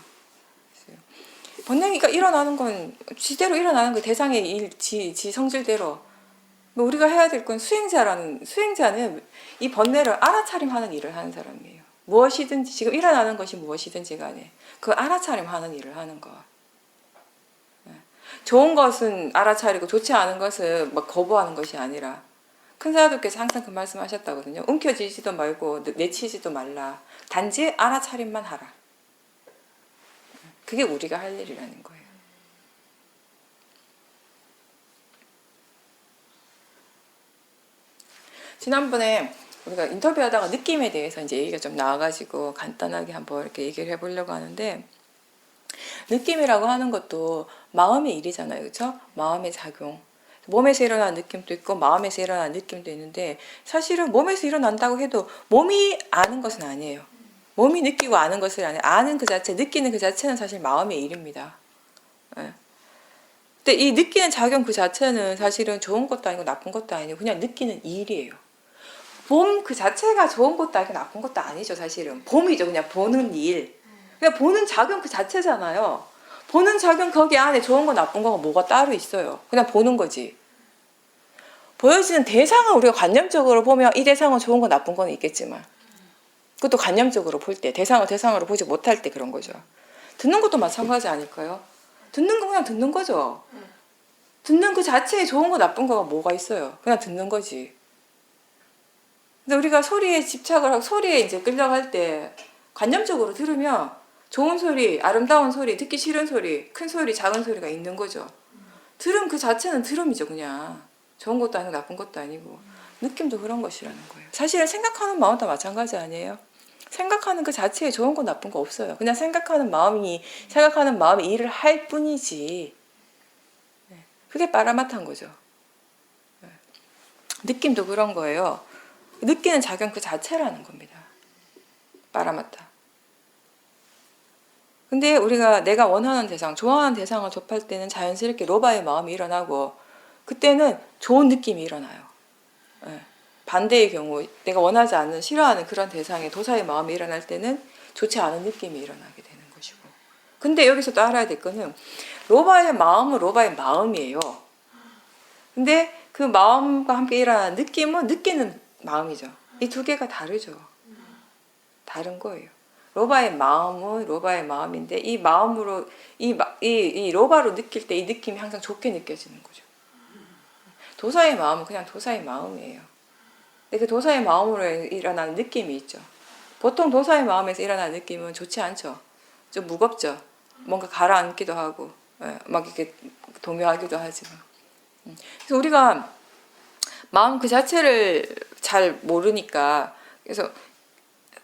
Speaker 1: 번뇌가 일어나는 건 지대로 일어나는 거 대상의 일, 지 성질대로. 뭐 우리가 해야 될 건 수행자는 이 번뇌를 알아차림하는 일을 하는 사람이에요. 무엇이든지 지금 일어나는 것이 무엇이든지 간에 그 알아차림하는 일을 하는 거. 좋은 것은 알아차리고 좋지 않은 것은 막 거부하는 것이 아니라 큰 사도께서 항상 그 말씀하셨다거든요. 움켜쥐지도 말고 내치지도 말라. 단지 알아차림만 하라. 그게 우리가 할 일이라는 거예요. 지난번에 우리가 인터뷰하다가 느낌에 대해서 이제 얘기가 좀 나와가지고 간단하게 한번 이렇게 얘기를 해보려고 하는데 느낌이라고 하는 것도 마음의 일이잖아요. 그렇죠? 마음의 작용. 몸에서 일어나는 느낌도 있고 마음에서 일어나는 느낌도 있는데 사실은 몸에서 일어난다고 해도 몸이 아는 것은 아니에요. 몸이 느끼고 아는 것은 아니에요. 아는 그 자체, 느끼는 그 자체는 사실 마음의 일입니다. 네. 근데 이 느끼는 작용 그 자체는 사실은 좋은 것도 아니고 나쁜 것도 아니고 그냥 느끼는 일이에요. 봄 그 자체가 좋은 것도 아니고 나쁜 것도 아니죠. 사실은 봄이죠. 그냥 보는 일. 그냥 보는 작용 그 자체잖아요. 보는 작용 거기 안에 좋은 거 나쁜 거가 뭐가 따로 있어요. 그냥 보는 거지. 보여지는 대상은 우리가 관념적으로 보면 이 대상은 좋은 거 나쁜 거는 있겠지만 그것도 관념적으로 볼 때 대상을 대상으로 보지 못할 때 그런 거죠. 듣는 것도 마찬가지 아닐까요? 듣는 거 그냥 듣는 거죠. 듣는 그 자체에 좋은 거 나쁜 거가 뭐가 있어요. 그냥 듣는 거지. 근데 우리가 소리에 집착을 하고 소리에 이제 끌려갈 때 관념적으로 들으면 좋은 소리, 아름다운 소리, 듣기 싫은 소리, 큰 소리, 작은 소리가 있는 거죠. 들음 그 자체는 들음이죠. 그냥 좋은 것도 아니고 나쁜 것도 아니고 느낌도 그런 것이라는 거예요. 사실은 생각하는 마음도 마찬가지 아니에요? 생각하는 그 자체에 좋은 거 나쁜 거 없어요. 그냥 생각하는 마음이 일을 할 뿐이지. 그게 빠라마타인 거죠. 느낌도 그런 거예요. 느끼는 작용 그 자체라는 겁니다. 빠라마타. 근데 우리가 내가 원하는 대상, 좋아하는 대상을 접할 때는 자연스럽게 로바의 마음이 일어나고 그때는 좋은 느낌이 일어나요. 반대의 경우 내가 원하지 않는 싫어하는 그런 대상에 도사의 마음이 일어날 때는 좋지 않은 느낌이 일어나게 되는 것이고. 근데 여기서 또 알아야 될 거는 로바의 마음은 로바의 마음이에요. 근데 그 마음과 함께 일어나는 느낌은 느끼는 마음이죠. 이 두 개가 다르죠. 다른 거예요. 로바의 마음은 로바의 마음인데 이 마음으로 이 로바로 느낄 때 이 느낌이 항상 좋게 느껴지는 거죠. 도사의 마음은 그냥 도사의 마음이에요. 근데 그 도사의 마음으로 일어나는 느낌이 있죠. 보통 도사의 마음에서 일어나는 느낌은 좋지 않죠. 좀 무겁죠. 뭔가 가라앉기도 하고 막 이렇게 동요하기도 하지만. 그래서 우리가 마음 그 자체를 잘 모르니까 그래서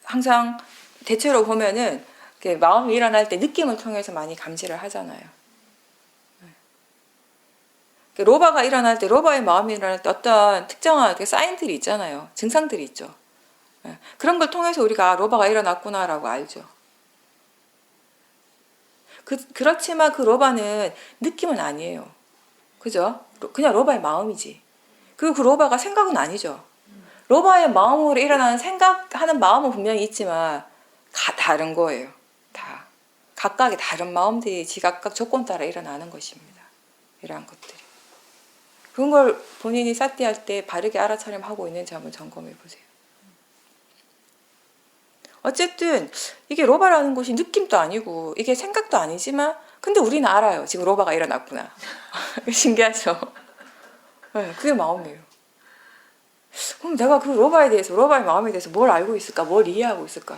Speaker 1: 항상 대체로 보면은 이렇게 마음이 일어날 때 느낌을 통해서 많이 감지를 하잖아요. 로바가 일어날 때, 로바의 마음이 일어날 때 어떤 특정한 사인들이 있잖아요. 증상들이 있죠. 그런 걸 통해서 우리가 로바가 일어났구나라고 알죠. 그렇지만 그 로바는 느낌은 아니에요. 그죠? 그냥 로바의 마음이지. 그리고 그 로바가 생각은 아니죠. 로바의 마음으로 일어나는 생각하는 마음은 분명히 있지만 다른 거예요. 다. 각각의 다른 마음들이 지각각 조건 따라 일어나는 것입니다. 이러한 것들이. 그런 걸 본인이 사띠할 때 바르게 알아차림하고 있는지 한번 점검해 보세요. 어쨌든 이게 로바라는 것이 느낌도 아니고 이게 생각도 아니지만 근데 우리는 알아요. 지금 로바가 일어났구나. 신기하죠? 네, 그게 마음이에요. 그럼 내가 그 로바에 대해서, 로바의 마음에 대해서 뭘 알고 있을까? 뭘 이해하고 있을까?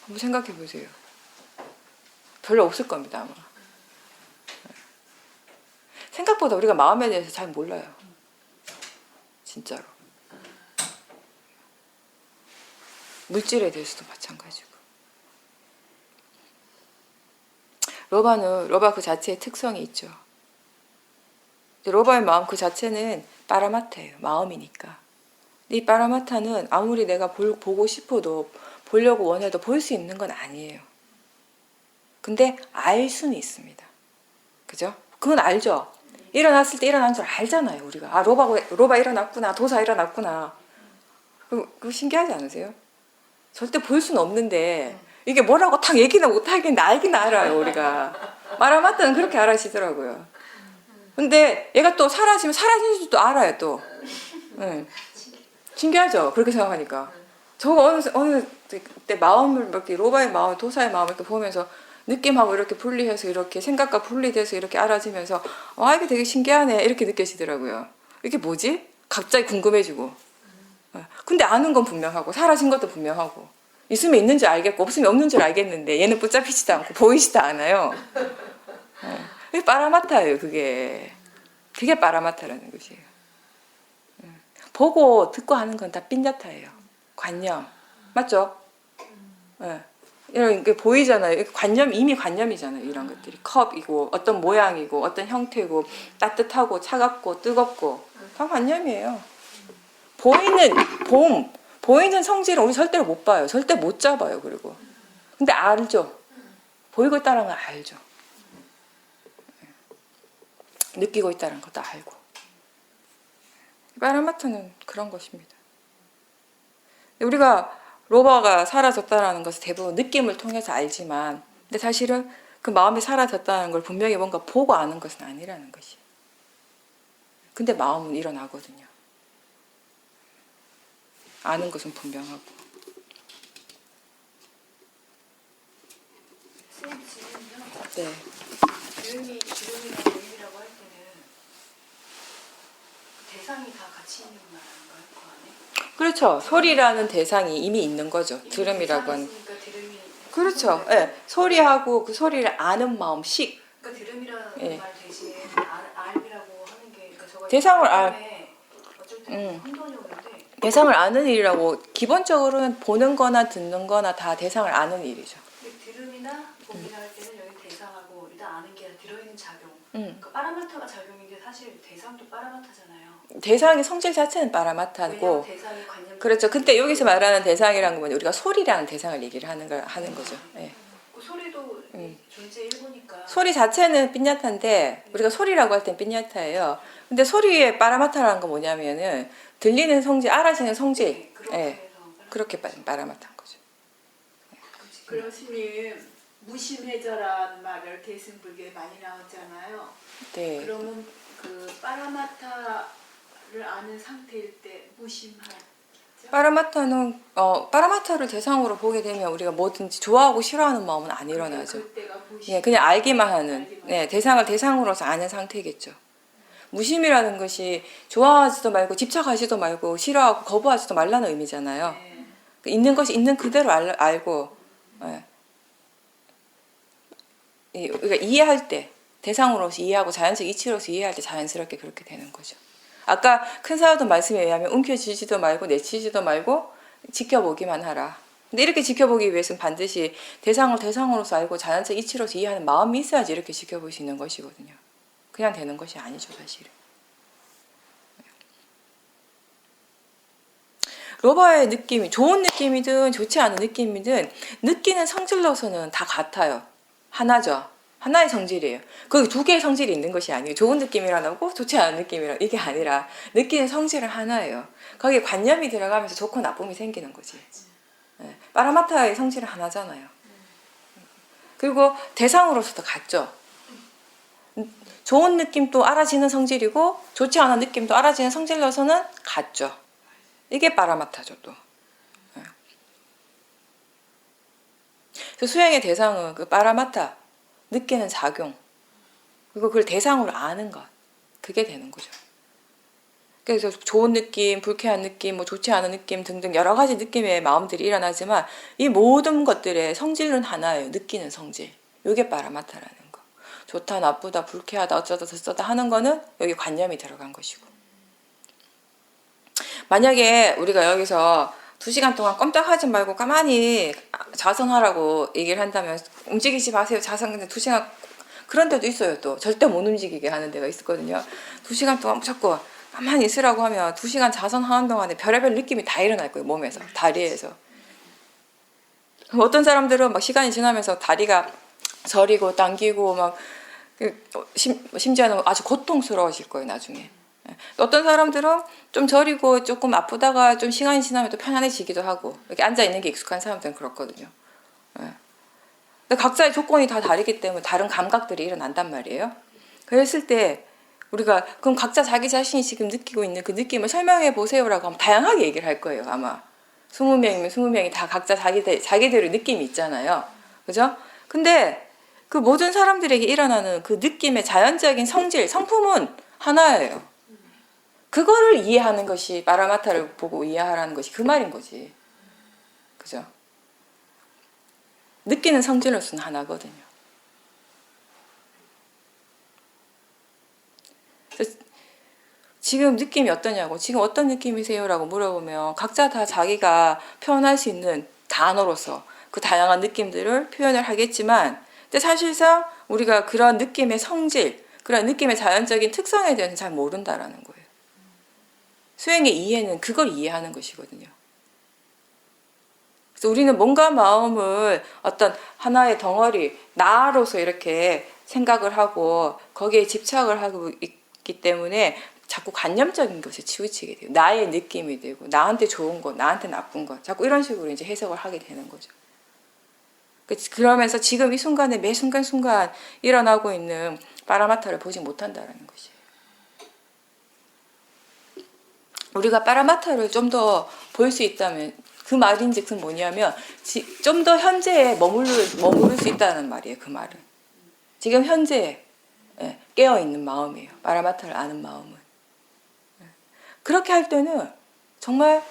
Speaker 1: 한번 생각해 보세요. 별로 없을 겁니다, 아마. 생각보다 우리가 마음에 대해서 잘 몰라요. 진짜로. 물질에 대해서도 마찬가지고. 로바 그 자체의 특성이 있죠. 로바의 마음 그 자체는 파라마타예요. 마음이니까. 이 파라마타는 아무리 내가 보고 싶어도 보려고 원해도 볼 수 있는 건 아니에요. 근데 알 수는 있습니다. 그죠? 그건 알죠? 일어났을 때 일어난 줄 알잖아요. 우리가. 아, 로바 일어났구나. 도사 일어났구나. 그거 신기하지 않으세요? 절대 볼 수는 없는데 이게 뭐라고 딱 얘기는 못하겠는데 알긴 알아요. 우리가. 파라마타는 그렇게 알아지더라고요. 근데 얘가 또 사라지면 사라진 줄도 알아요. 또. 네. 신기하죠? 그렇게 생각하니까. 저거 어느 때 마음을 이렇게 로바의 마음, 도사의 마음을 이렇게 보면서 느낌하고 이렇게 분리해서 이렇게 생각과 분리돼서 이렇게 알아지면서 이게 되게 신기하네 이렇게 느껴지더라고요. 이게 뭐지? 갑자기 궁금해지고. 근데 아는 건 분명하고 사라진 것도 분명하고 있으면 있는 줄 알겠고 없으면 없는 줄 알겠는데 얘는 붙잡히지도 않고 보이지도 않아요. 그게 파라마타예요. 그게 파라마타라는 것이에요. 보고 듣고 하는 건 다 빈자타예요. 관념. 맞죠? 이런 게 보이잖아요. 이미 관념이잖아요. 이런 것들이. 컵이고, 어떤 모양이고, 어떤 형태고, 따뜻하고, 차갑고, 뜨겁고. 다 관념이에요. 보이는 성질은 우리 절대로 못 봐요. 절대 못 잡아요. 그리고. 근데 알죠. 보이고 있다는 건 알죠. 느끼고 있다는 것도 알고. 파라마타는 그런 것입니다. 우리가 로바가 사라졌다는 것을 대부분 느낌을 통해서 알지만 근데 사실은 그 마음이 사라졌다는 걸 분명히 뭔가 보고 아는 것은 아니라는 것이. 근데 마음은 일어나거든요. 아는 것은 분명하고.
Speaker 3: 선생님 지금요.
Speaker 1: 네.
Speaker 3: 기름이랑 모임이라고 할 때는 대상이 다 같이 있는 말인가요? 그 안에?
Speaker 1: 그렇죠. 소리라는 대상이 이미 있는 거죠. 들음이라고 하는.
Speaker 3: 들음이.
Speaker 1: 그렇죠. 네. 소리하고 그 소리를 아는 마음식.
Speaker 3: 그러니까 들음이라는
Speaker 1: 네.
Speaker 3: 말 대신에 알이라고 하는 게 그러니까 저거
Speaker 1: 대상을
Speaker 3: 어쩔 때는 혼돈이 오는데
Speaker 1: 대상을 아는 일이라고 기본적으로는 보는 거나 듣는 거나 다 대상을 아는 일이죠.
Speaker 3: 들음이나 보기나 할 때는 여기 대상하고 일단 아는 게 들어있는 작용. 그러니까 파라마타가 작용인데 사실 대상도 파라마타잖아요.
Speaker 1: 대상의 성질 자체는 파라마타고.
Speaker 3: 대상이 관념.
Speaker 1: 그렇죠. 근데 여기서 말하는 대상이라는 건 우리가 소리라는 대상을 얘기를 하는 거죠. 네.
Speaker 3: 그 소리도 존재 일부니까.
Speaker 1: 소리 자체는 빈야타인데 우리가 소리라고 할 땐 빈야타예요. 근데 소리의 파라마타라는 건 뭐냐면은 들리는 성질, 알아지는 성질. 네. 그렇게 파라마타인 거죠.
Speaker 4: 그럼 스님 무심해져라는 말을 대승불교에 많이 나오잖아요.
Speaker 1: 네.
Speaker 4: 그러면 그 파라마타를 아는 상태일 때 무심하겠죠?
Speaker 1: 파라마타를 대상으로 보게 되면 우리가 뭐든지 좋아하고 싫어하는 마음은 안 일어나죠.
Speaker 4: 그때가 무심.
Speaker 1: 예, 그냥 알기만 하는,
Speaker 4: 알기만
Speaker 1: 네, 대상을 대상으로서 아는 상태겠죠. 무심이라는 것이 좋아하지도 말고 집착하지도 말고 싫어하고 거부하지도 말라는 의미잖아요.
Speaker 4: 네.
Speaker 1: 있는 것이 있는 그대로 알고, 예. 우리가 이해할 때, 대상으로서 이해하고 자연적 이치로서 이해할 때 자연스럽게 그렇게 되는 거죠. 아까 큰 사도도 말씀에 의하면 움켜쥐지도 말고 내치지도 말고 지켜보기만 하라. 근데 이렇게 지켜보기 위해서는 반드시 대상을 대상으로서 알고 자연적 이치로서 이해하는 마음이 있어야지 이렇게 지켜볼 수 있는 것이거든요. 그냥 되는 것이 아니죠, 사실은. 로바의 느낌이 좋은 느낌이든 좋지 않은 느낌이든 느끼는 성질로서는 다 같아요. 하나죠. 하나의 성질이에요. 거기 두 개의 성질이 있는 것이 아니에요. 좋은 느낌이라고 좋지 않은 느낌이라 이게 아니라 느끼는 성질은 하나예요. 거기에 관념이 들어가면서 좋고 나쁨이 생기는 거지. 네. 파라마타의 성질은 하나잖아요. 그리고 대상으로서도 같죠. 좋은 느낌도 알아지는 성질이고 좋지 않은 느낌도 알아지는 성질로서는 같죠. 이게 파라마타죠 또. 네. 그래서 수행의 대상은 그 파라마타 느끼는 작용 그리고 그걸 대상으로 아는 것 그게 되는 거죠. 그래서 좋은 느낌, 불쾌한 느낌, 뭐 좋지 않은 느낌 등등 여러 가지 느낌의 마음들이 일어나지만 이 모든 것들의 성질은 하나예요. 느끼는 성질. 이게 파라마타라는 거. 좋다, 나쁘다, 불쾌하다, 어쩌다 저쩌다 하는 거는 여기 관념이 들어간 것이고. 만약에 우리가 여기서 2시간 동안 꼼짝하지 말고 가만히 자성하라고 얘기를 한다면 움직이지 마세요. 자성 근데 2시간 그런 데도 있어요. 또 절대 못 움직이게 하는 데가 있었거든요. 2시간 동안 자꾸 가만히 있으라고 하면 2시간 자성하는 동안에 별의별 느낌이 다 일어날 거예요. 몸에서 다리에서. 어떤 사람들은 막 시간이 지나면서 다리가 저리고 당기고 막 심지어는 아주 고통스러워질 거예요. 나중에. 어떤 사람들은 좀 저리고 조금 아프다가 좀 시간이 지나면 또 편안해지기도 하고 이렇게 앉아있는 게 익숙한 사람들은 그렇거든요. 근데 각자의 조건이 다 다르기 때문에 다른 감각들이 일어난단 말이에요. 그랬을 때 우리가 그럼 각자 자기 자신이 지금 느끼고 있는 그 느낌을 설명해 보세요라고 하면 다양하게 얘기를 할 거예요. 아마 20명이면 20명이 다 각자 자기들의 느낌이 있잖아요. 그죠? 근데 그 모든 사람들에게 일어나는 그 느낌의 자연적인 성질, 성품은 하나예요. 그거를 이해하는 것이 파라마타를 보고 이해하라는 것이 그 말인 거지. 그죠? 느끼는 성질로서는 하나거든요. 지금 느낌이 어떠냐고, 지금 어떤 느낌이세요? 라고 물어보면 각자 다 자기가 표현할 수 있는 단어로서 그 다양한 느낌들을 표현을 하겠지만 근데 사실상 우리가 그런 느낌의 성질, 그런 느낌의 자연적인 특성에 대해서는 잘 모른다라는 거예요. 수행의 이해는 그걸 이해하는 것이거든요. 그래서 우리는 몸과 마음을 어떤 하나의 덩어리, 나로서 이렇게 생각을 하고 거기에 집착을 하고 있기 때문에 자꾸 관념적인 것에 치우치게 돼요. 나의 느낌이 되고 나한테 좋은 것, 나한테 나쁜 것 자꾸 이런 식으로 이제 해석을 하게 되는 거죠. 그러면서 지금 이 순간에 매 순간순간 일어나고 있는 파라마타를 보지 못한다는 것이에요. 우리가 파라마타를 좀 더 볼 수 있다면 그 말인즉슨 뭐냐면 좀 더 현재에 머무를 수 있다는 말이에요. 그 말은 지금 현재에 깨어있는 마음이에요. 파라마타를 아는 마음은. 그렇게 할 때는 정말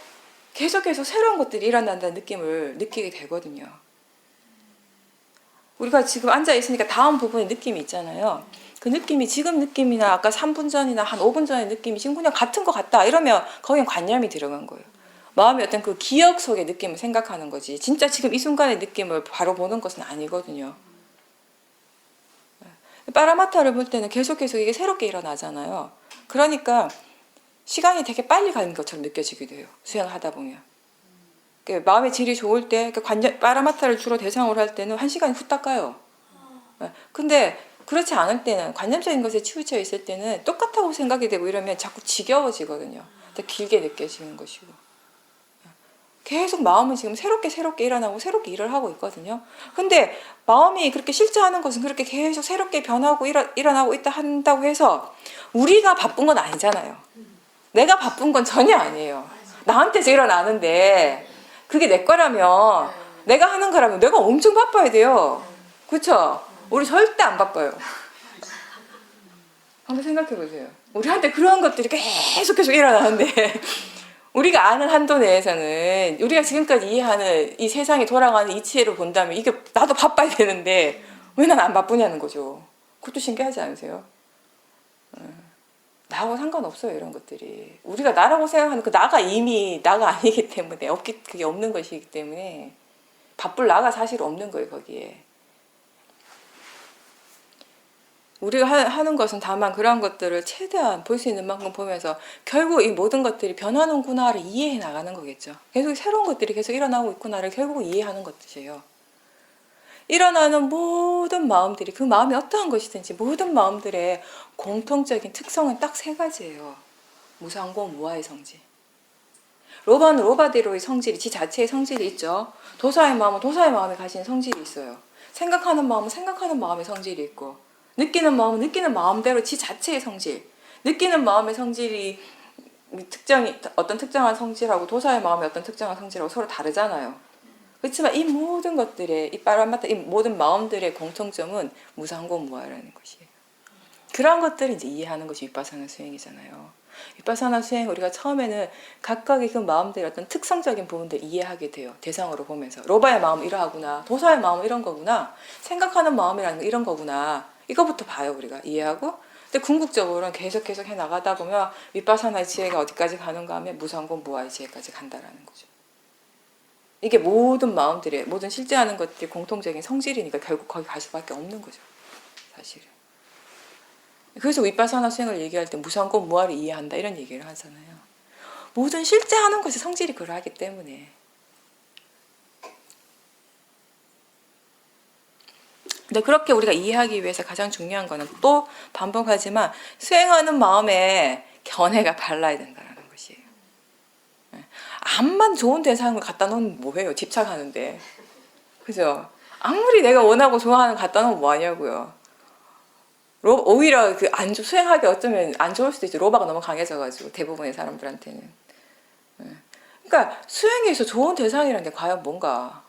Speaker 1: 계속해서 새로운 것들이 일어난다는 느낌을 느끼게 되거든요. 우리가 지금 앉아있으니까 다음 부분에 느낌이 있잖아요. 그 느낌이 지금 느낌이나 아까 3분 전이나 한 5분 전의 느낌이 지금 그냥 같은 것 같다 이러면 거긴 관념이 들어간 거예요. 마음의 어떤 그 기억 속의 느낌을 생각하는 거지 진짜 지금 이 순간의 느낌을 바로 보는 것은 아니거든요. 파라마타를 볼 때는 계속해서 이게 새롭게 일어나잖아요. 그러니까 시간이 되게 빨리 가는 것처럼 느껴지기도 해요. 수행하다 보면. 마음의 질이 좋을 때 파라마타를 주로 대상으로 할 때는 1시간이 후딱 가요. 근데 그렇지 않을 때는 관념적인 것에 치우쳐 있을 때는 똑같다고 생각이 되고 이러면 자꾸 지겨워지거든요. 더 길게 느껴지는 것이고. 계속 마음은 지금 새롭게 일어나고 새롭게 일을 하고 있거든요. 근데 마음이 그렇게 실제하는 것은 그렇게 계속 새롭게 변하고 일어나고 있다 한다고 해서 우리가 바쁜 건 아니잖아요. 내가 바쁜 건 전혀 아니에요. 나한테서 일어나는데 그게 내 거라면 내가 하는 거라면 내가 엄청 바빠야 돼요. 그렇죠? 우리 절대 안 바빠요. 한번 생각해 보세요. 우리한테 그런 것들이 계속 일어나는데 우리가 아는 한도 내에서는 우리가 지금까지 이해하는 이 세상이 돌아가는 이치를 본다면 이게 나도 바빠야 되는데 왜 난 안 바쁘냐는 거죠. 그것도 신기하지 않으세요? 나하고 상관없어요, 이런 것들이. 우리가 나라고 생각하는 그 나가 이미 나가 아니기 때문에 그게 없는 것이기 때문에 바쁠 나가 사실 없는 거예요, 거기에. 우리가 하는 것은 다만 그런 것들을 최대한 볼 수 있는 만큼 보면서 결국 이 모든 것들이 변하는구나를 이해해 나가는 거겠죠. 계속 새로운 것들이 계속 일어나고 있구나를 결국 이해하는 것이에요. 일어나는 모든 마음들이 그 마음이 어떠한 것이든지 모든 마음들의 공통적인 특성은 딱 세 가지예요. 무상고 무아의 성질. 로바는 로바대로의 성질이 지 자체의 성질이 있죠. 도사의 마음은 도사의 마음에 가진 성질이 있어요. 생각하는 마음은 생각하는 마음의 성질이 있고 느끼는 마음은 느끼는 마음대로 지 자체의 성질. 느끼는 마음의 성질이 어떤 특정한 성질하고 도사의 마음의 어떤 특정한 성질하고 서로 다르잖아요. 그렇지만 이 모든 것들의 이 빠라마타 이 모든 마음들의 공통점은 무상고 무아라는 것이에요. 그런 것들을 이제 이해하는 것이 윗바사나 수행이잖아요. 윗바사나 수행 우리가 처음에는 각각의 그 마음들의 어떤 특성적인 부분들을 이해하게 돼요. 대상으로 보면서 로바의 마음은 이러하구나, 도사의 마음은 이런 거구나, 생각하는 마음이라는 건 이런 거구나. 이거부터 봐요, 우리가 이해하고. 근데 궁극적으로는 계속 해 나가다 보면 윗바사나의 지혜가 어디까지 가는가 하면 무상고 무아의 지혜까지 간다라는 거죠. 이게 모든 마음들의 모든 실제하는 것들이 공통적인 성질이니까 결국 거기 갈 수밖에 없는 거죠, 사실은. 그래서 윗바사나 수행을 얘기할 때 무상고 무아를 이해한다 이런 얘기를 하잖아요. 모든 실제하는 것이 성질이 그러하기 때문에. 근데 그렇게 우리가 이해하기 위해서 가장 중요한 거는 또 반복하지만 수행하는 마음에 견해가 발라야 된다는 것이에요. 암만 좋은 대상을 갖다 놓으면 뭐해요? 집착하는데. 그죠? 아무리 내가 원하고 좋아하는 거 갖다 놓으면 뭐하냐고요. 오히려 수행하기 어쩌면 안 좋을 수도 있죠. 로바가 너무 강해져가지고 대부분의 사람들한테는. 그러니까 수행에서 좋은 대상이라는 게 과연 뭔가.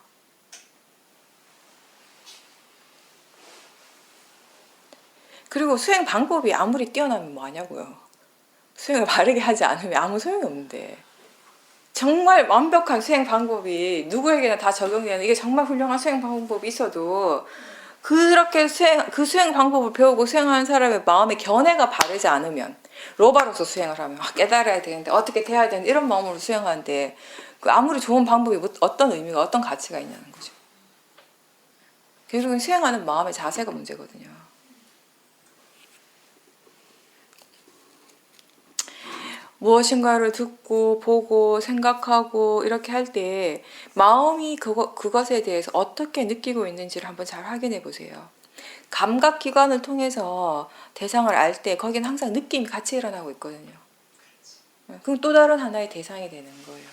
Speaker 1: 그리고 수행 방법이 아무리 뛰어나면 뭐하냐고요. 수행을 바르게 하지 않으면 아무 소용이 없는데. 정말 완벽한 수행 방법이 누구에게나 다 적용되는 이게 정말 훌륭한 수행 방법이 있어도 그렇게 그 수행 방법을 배우고 수행하는 사람의 마음의 견해가 바르지 않으면 로바로서 수행을 하면 깨달아야 되는데 어떻게 돼야 되는데 이런 마음으로 수행하는데 그 아무리 좋은 방법이 어떤 의미가 어떤 가치가 있냐는 거죠. 결국은 수행하는 마음의 자세가 문제거든요. 무엇인가를 듣고 보고 생각하고 이렇게 할 때 마음이 그것에 대해서 어떻게 느끼고 있는지를 한번 잘 확인해 보세요. 감각기관을 통해서 대상을 알 때 거기는 항상 느낌이 같이 일어나고 있거든요. 그럼 또 다른 하나의 대상이 되는 거예요.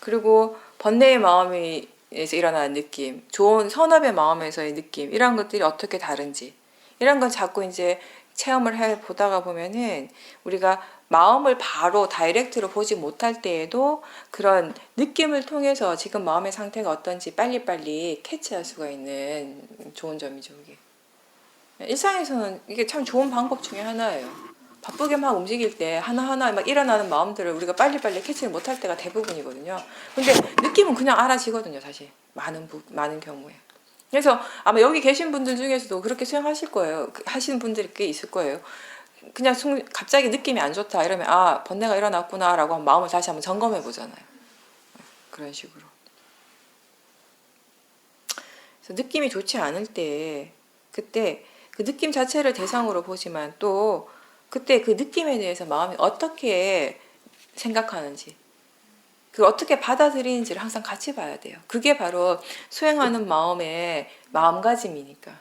Speaker 1: 그리고 번뇌의 마음에서 일어나는 느낌, 좋은 선업의 마음에서의 느낌 이런 것들이 어떻게 다른지 이런 건 자꾸 이제 체험을 해보다가 보면은 우리가 마음을 바로 다이렉트로 보지 못할 때에도 그런 느낌을 통해서 지금 마음의 상태가 어떤지 빨리빨리 캐치할 수가 있는 좋은 점이죠. 이게. 일상에서는 이게 참 좋은 방법 중에 하나예요. 바쁘게 막 움직일 때 하나하나 막 일어나는 마음들을 우리가 빨리빨리 캐치를 못할 때가 대부분이거든요. 근데 느낌은 그냥 알아지거든요, 사실. 많은 경우에. 그래서 아마 여기 계신 분들 중에서도 그렇게 수행하실 거예요. 하시는 분들이 꽤 있을 거예요. 그냥 갑자기 느낌이 안 좋다 이러면 아 번뇌가 일어났구나 라고 마음을 다시 한번 점검해 보잖아요. 그런 식으로. 그래서 느낌이 좋지 않을 때 그때 그 느낌 자체를 대상으로 보지만 또 그때 그 느낌에 대해서 마음이 어떻게 생각하는지 그 어떻게 받아들이는지를 항상 같이 봐야 돼요. 그게 바로 수행하는 마음의 마음가짐이니까.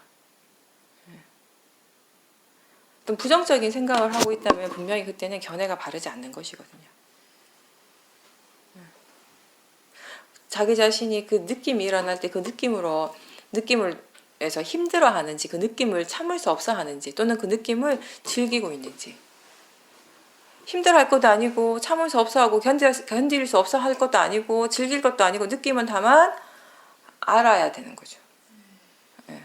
Speaker 1: 또 부정적인 생각을 하고 있다면 분명히 그때는 견해가 바르지 않는 것이거든요. 자기 자신이 그 느낌이 일어날 때 그 느낌을 에서 힘들어 하는지, 그 느낌을 참을 수 없어 하는지, 또는 그 느낌을 즐기고 있는지. 힘들어 할 것도 아니고, 참을 수 없어 하고, 견딜 수 없어 할 것도 아니고, 즐길 것도 아니고, 느낌은 다만 알아야 되는 거죠. 예.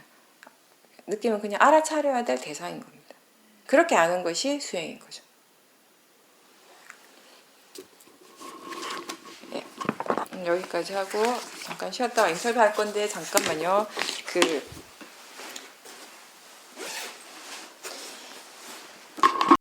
Speaker 1: 느낌은 그냥 알아차려야 될 대상인 겁니다. 그렇게 아는 것이 수행인 거죠. 예. 여기까지 하고 잠깐 쉬었다가 인터뷰 할 건데 잠깐만요.